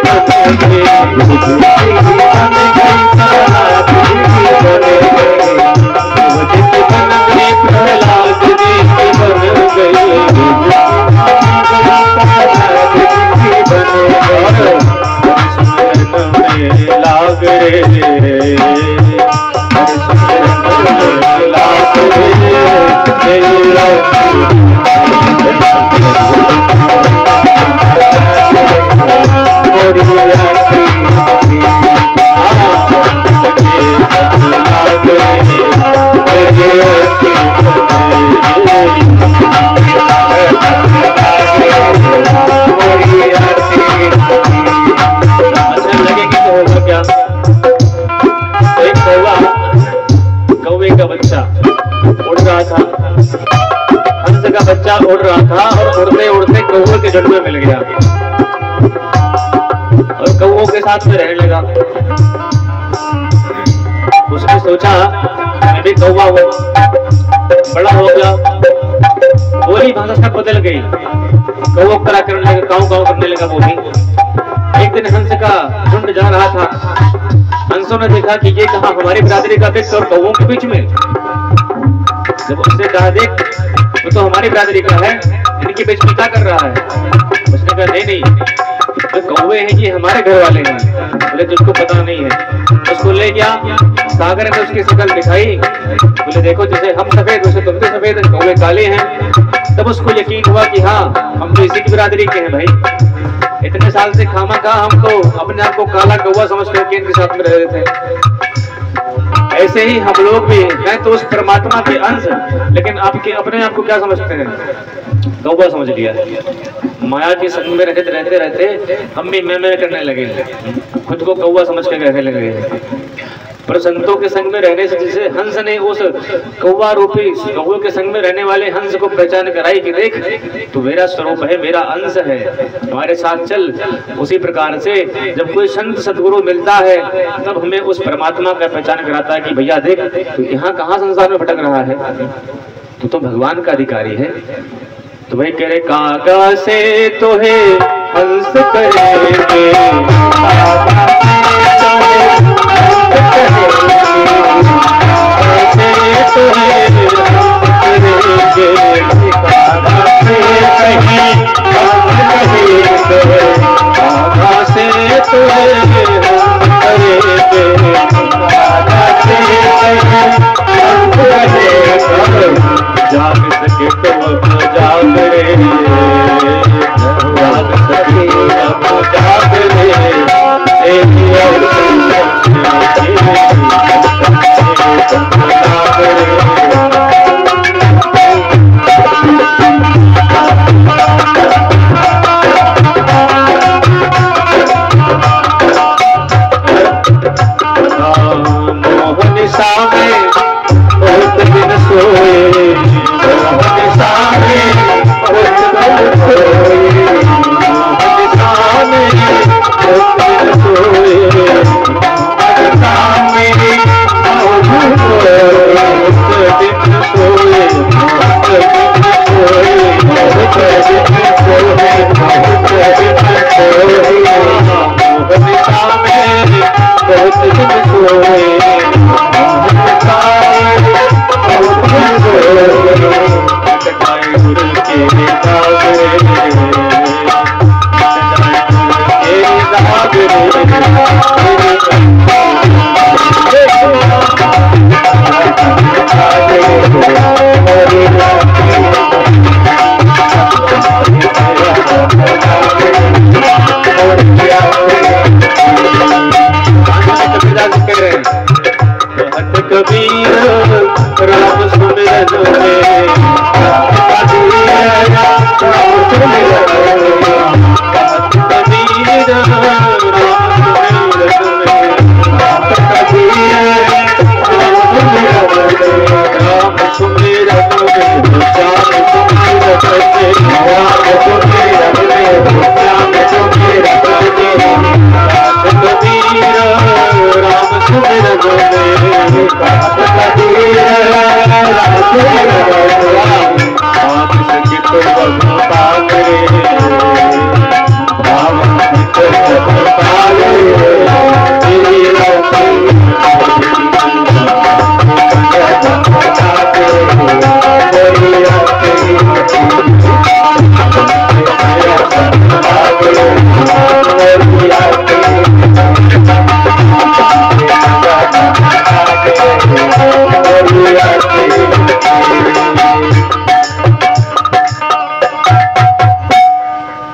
[SPEAKER 1] उड़ रहा था और उड़ते उड़ते कौवे के झुंड में मिल गया और कौवों के साथ में रहने लगा। उसने सोचा मैं भी कौवा हूँ, बड़ा हो गया, बोली भाषा सब बदल गई, कौवा करा करने लगा, काऊ काऊ करने लगा वो भी। एक दिन हंस का झुंड जा रहा था, हंसों ने देखा कि ये कहाँ हमारी बिरादरी का फिक्स और कौवों के बीच में। जब उसने कहा देख वो तो हमारी बिरादरी का है, इनके बीच में क्या कर रहा है? उसने कहा नहीं नहीं, जो कौवे हैं ये हमारे घर वाले हैं। बोले तुझको पता नहीं है। उसको ले गया, सागर ने उसकी शक्ल दिखाई, बोले देखो जैसे हम सफेद वैसे तुम भी सफेद, कौवे काले हैं। तब उसको यकीन हुआ कि हाँ हम तो इसी की बिरादरी के हैं भाई। इतने साल से खामा खा हम तो अपने आप को काला कौवा समझ करके इनके साथ में रह रहे थे। ऐसे ही हम लोग भी हैं तो उस परमात्मा के अंश, लेकिन आपके अपने आप को क्या समझते हैं? कौवा समझ लिया। माया के संग में रहते रहते रहते हम भी मैं करने लगे, खुद को कौवा समझ के रहने लगे। पर संतों के संग में रहने से जैसे हंस ने उस कौवा रूपी कौवे के संग में रहने वाले हंस को पहचान कराई कि देख तू मेरा स्वरूप है, मेरा अंश है, हमारे साथ चल। उसी प्रकार से जब कोई संत सदगुरु मिलता है तब हमें उस परमात्मा का पहचान कराता है कि भैया देख तू यहाँ कहाँ संसार में भटक रहा है, तू तो भगवान का अधिकारी है। तो भाई कह रहे काका से तो है हंस करेंगे, से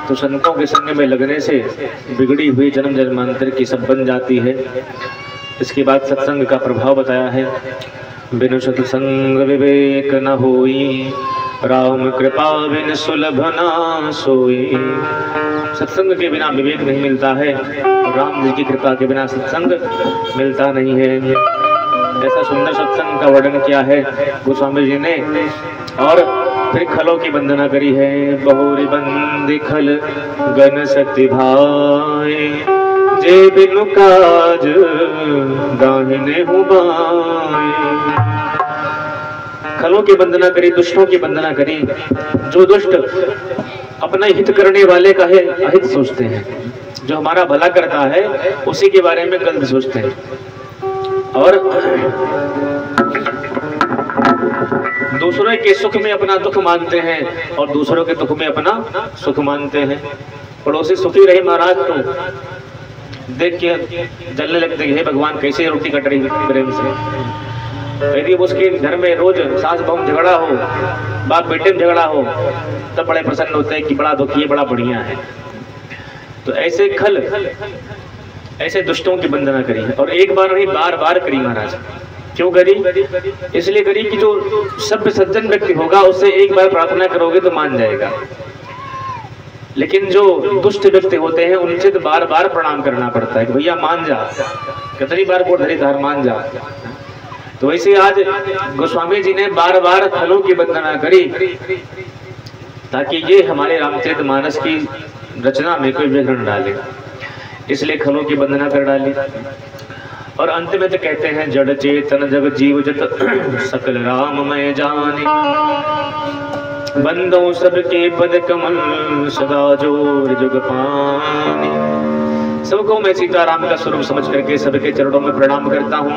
[SPEAKER 1] तो संतों के संग में लगने से बिगड़ी हुई जन्म जन्मांतर की सब बन जाती है। इसके बाद सत्संग का प्रभाव बताया है। बिनु सत्संग विवेक न होई, राम कृपा बिन सुलभ ना सोई। सत्संग के बिना विवेक नहीं मिलता है और राम जी की कृपा के बिना सत्संग मिलता नहीं है। ऐसा सुंदर सत्संग का वर्णन किया है गोस्वामी जी ने। और फिर खलों की वंदना करी है। बहुरी बंदी खल गन सति भाई, जे बिनु काज दाहिने हूँ बाई। खलों की वंदना करी, दुष्टों की वंदना करी। जो दुष्ट अपना हित करने वाले का है अहित सोचते हैं, जो हमारा भला करता है उसी के बारे में गलत सोचते हैं। और दूसरों के सुख में अपना दुख मानते हैं और दूसरों के दुख में अपना सुख मानते हैं। पड़ोसी सुखी रहे महाराज तो देख के जलने लगते हैं, हे भगवान कैसे रोटी कट रही प्रेम से। यदि उसके घर में रोज सास बहू झगड़ा हो, बाप बेटे में झगड़ा हो, तब बड़े प्रसन्न होते हैं कि बड़ा दुखी है, बड़ा बढ़िया है। तो ऐसे खल, ऐसे दुष्टों की वंदना करी है। और एक बार नहीं, बार बार करी महाराज। क्यों करी? इसलिए करी कि जो सभ्य सज्जन व्यक्ति होगा उससे एक बार प्रार्थना करोगे तो मान जाएगा, लेकिन जो दुष्ट व्यक्ति होते हैं उनसे तो बार बार प्रणाम करना पड़ता है कि भैया मान जा, कितनी बार को धरी धार मान जा। तो वैसे आज गोस्वामी जी ने बार बार खलों की वंदना करी ताकि ये हमारे रामचरितमानस की रचना में कोई विघ्न न डाले, इसलिए खलों की वंदना कर डाली। और अंत में तो कहते हैं जड़ चेतन जग जीव जत सकल राम मैं जाने, बंदो सबके पद कमल सदा जोर जुग पानी। सबको मैं सीताराम का स्वरूप समझ करके सबके चरणों में प्रणाम करता हूँ।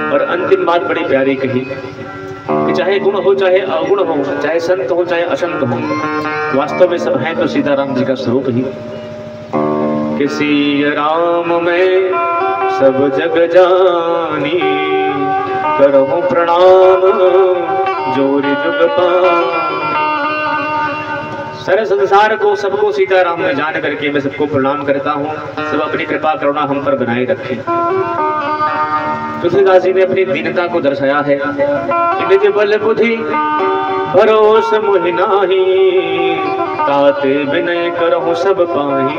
[SPEAKER 1] और अंतिम बात बड़ी प्यारी कही कि चाहे गुण हो चाहे अवगुण हो, चाहे संत हो चाहे असंत हो, वास्तव में सब हैं तो सीताराम जी का स्वरूप ही। किसी राम में सब जग जानी, करहूं प्रणाम जोर जुग पानी। सारे संसार को सबको सीताराम में जान करके मैं सबको प्रणाम करता हूँ। सब अपनी कृपा करुणा हम पर बनाए रखें। तुलसीदास जी ने अपनी दीनता को दर्शाया है। निज बल बुद्धि भरोस मोहि नाहि, ताते विनय करहूं सब पाहि।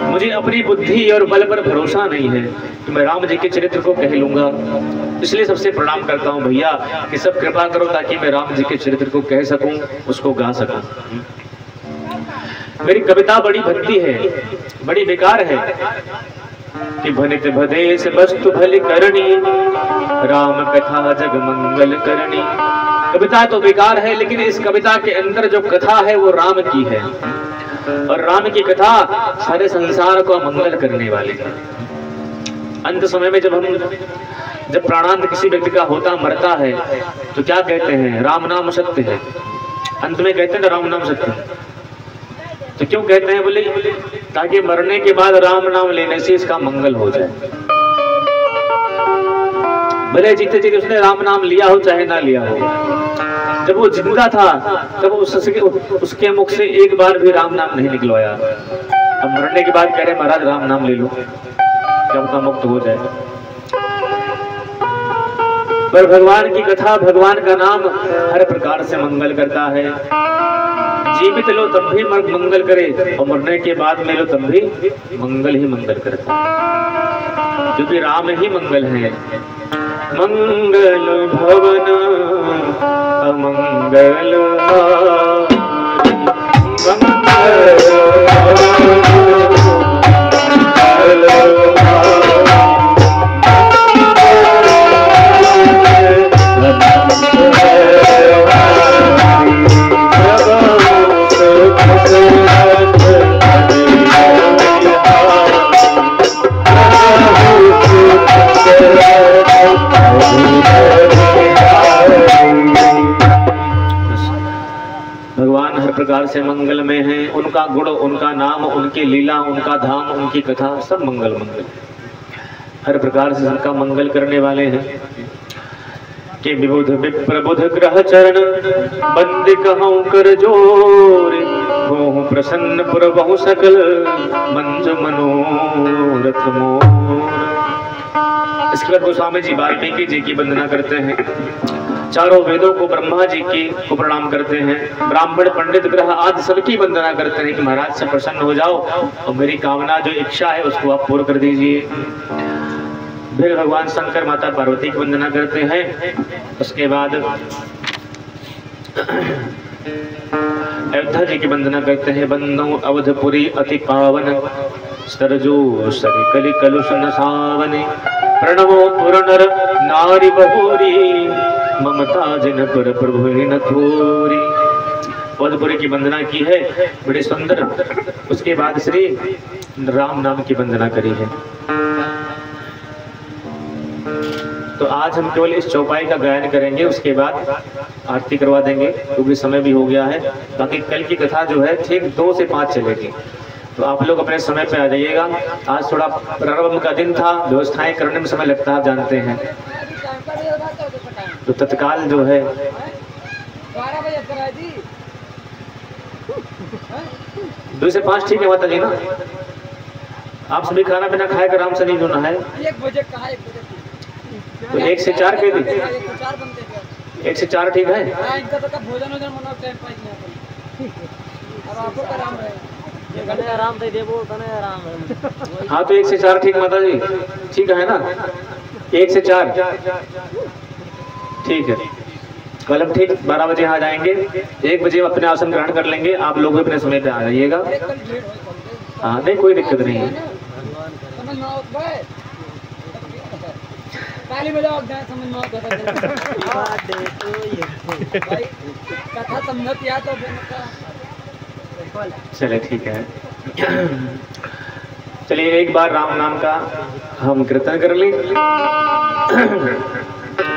[SPEAKER 1] मुझे अपनी बुद्धि और बल पर भरोसा नहीं है तो मैं राम जी के चरित्र को कह लूंगा, इसलिए सबसे प्रणाम करता हूँ भैया कि सब कृपा करो ताकि मैं राम जी के चरित्र को कह सकूं, उसको गा सकूं। मेरी कविता बड़ी भक्ति है, बड़ी बेकार है कि भनित भदेश वस्तु भल करनी, राम कथा जग मंगल करनी। कविता तो बेकार है, लेकिन इस कविता के अंदर जो कथा है वो राम की है, और राम की कथा सारे संसार को मंगल करने वाली है। अंत समय में जब प्राणांत किसी व्यक्ति का होता मरता है तो क्या कहते हैं? राम नाम सत्य है। अंत में कहते हैं ना राम नाम सत्य है। तो क्यों कहते हैं? बोले ताकि मरने के बाद राम नाम लेने से इसका मंगल हो जाए। भले जीते जी उसने राम नाम लिया हो चाहे ना लिया हो, जब वो जिंदा था तब उसके मुख से एक बार भी राम नाम नहीं निकलवाया। अब मरने के बाद कह रहे महाराज राम नाम ले लो, क्या पता मुक्त हो जाए। पर भगवान की कथा, भगवान का नाम हर प्रकार से मंगल करता है। जीवित लो तब भी मंगल करे और मरने के बाद में लो तब भी मंगल ही मंगल करता है, क्योंकि राम ही मंगल है। मंगल भवन अमंगल मंगल से मंगलमय है। उनका गुण, उनका नाम, उनकी लीला, उनका धाम, उनकी कथा सब मंगल मंगल, हर प्रकार से सबका मंगल करने वाले हैं। कि विबुध विप्रबुध ग्रह चरण बंदे कहूँ कर जोर, हो प्रसन्न पुर बहु सकल मंज मनोरथ मोर। इसके बाद गोस्वामी जी वाल्मीकि जी की वंदना करते हैं, चारों वेदों को ब्रह्मा जी की को प्रणाम करते हैं, ब्राह्मण पंडित ग्रह आदि सबकी वंदना करते हैं कि महाराज से प्रसन्न हो जाओ और मेरी कामना जो इच्छा है उसको आप पूर्ण कर दीजिए। फिर भगवान शंकर माता पार्वती की वंदना करते हैं। उसके बाद अयोध्या जी की वंदना करते हैं, बंदो अवधपुरी अति पावन, सरजो सरि कलि कलुष न सावने, प्रणवो पुरनर नारी बहुरी, ममता जिन पर प्रभु न थोरी। अवधपुरी की वंदना की है, बड़ी सुंदर। उसके बाद श्री राम नाम की वंदना करी है। तो आज हम केवल इस चौपाई का गायन करेंगे, उसके बाद आरती करवा देंगे क्योंकि समय भी हो गया है। बाकी कल की कथा जो है ठीक 2 से 5 चलेगी, तो आप लोग अपने समय पे आ जाइएगा। आज थोड़ा प्रारंभ का दिन था, व्यवस्थाएं करने में समय लगता है, आप जानते हैं, तो तत्काल जो है 2 से 5 ठीक है माता जी ना। आप सभी खाना पीना खाए कर आराम से नहीं होना है।
[SPEAKER 3] 1 बजे कहा, 1 बजे
[SPEAKER 1] तो 1 से 4 कह दी, 1 से 4 ठीक है।
[SPEAKER 3] भोजन वोजन मना टाइम पास नहीं, अब आपको आराम रहेगा, आराम दे दे वो तने आराम है।
[SPEAKER 1] हाँ तो 1 से 4 ठीक माता जी, ठीक है ना, 1 से 4 ठीक है। कल हम ठीक 12 बजे यहाँ जाएंगे, 1 बजे अपने आसन ग्रहण कर लेंगे। आप लोग भी अपने समय पे आ जाइएगा। हाँ नहीं कोई दिक्कत नहीं है।
[SPEAKER 3] ताली बजाओ, समझ में कथा सम्मत या तो
[SPEAKER 1] चले ठीक है। चलिए एक बार राम नाम का हम कीर्तन कर ले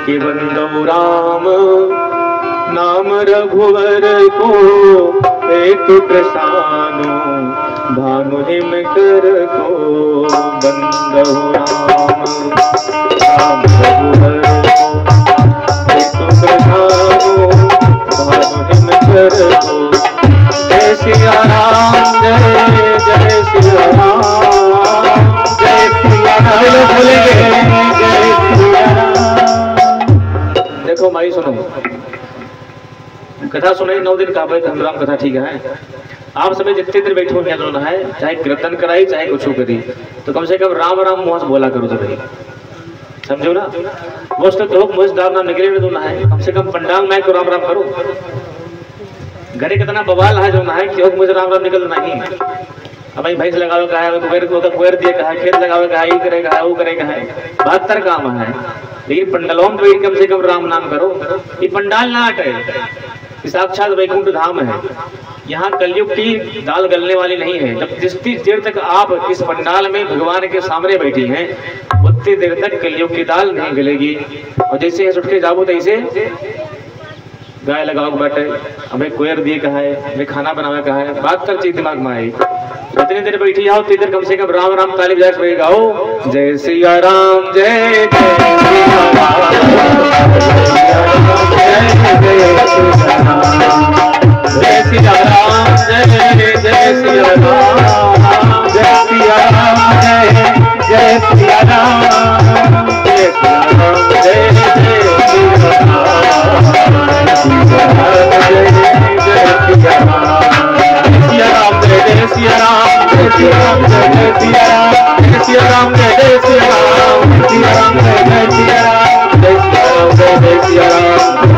[SPEAKER 1] कि बंदो राम नाम रघुवर को हेतु प्रसानो, भानु हिम कर को बंदो राम नाम रघुवर को हेतु प्रसानो, भानु हिम कर को। जय सिया राम, जय जय सिया राम, जय सिया राम, बोलेंगे जय सिया राम। देखो भाई सुनो, कथा सुनाई 9 दिन का राम कथा, ठीक है। आप सभी जितने देर बैठे हुए है, चाहे कीर्तन कराई चाहे कुछ करी, तो कम से कम राम राम मुँह से बोला करो तो भाई, समझो ना। वो तो मुझ राम नाम निकले दोनों है, कम से कम पंडांग में तो राम राम करो। घरे कितना बवाल है जो ना है कि मुझे राम राम निकल नहीं। अब भाई भैंस लगाओ कहा है, कुएर दिए कहा, खेत लगाओ कहा, ये करेगा वो करेगा है, 72 काम है। लेकिन पंडालों में तो कम से कम राम नाम करो। ये पंडाल ना हटे, साक्षात वैकुंठ धाम है। यहाँ कलयुग की दाल गलने वाली नहीं है। जब जितनी देर तक आप इस पंडाल में भगवान के सामने बैठी हैं, उतनी देर तक कलयुग की दाल नहीं गलेगी। और जैसे उठ के जाओ तो ऐसे गाय लगाओ बैठे, हमें कुएर दिए कहा है, हमें खाना बनावे कहा है, बात कर चीज दिमाग में आई। जितनी देर बैठी जाओ उतनी देर कम से कम राम राम ताली बजा के गाओ। जय सिया राम, जय जय सिया राम, जय सिया राम, जय जय सिया राम, जय सिया राम, जय सिया राम, जय सिया राम, जय जय सिया राम,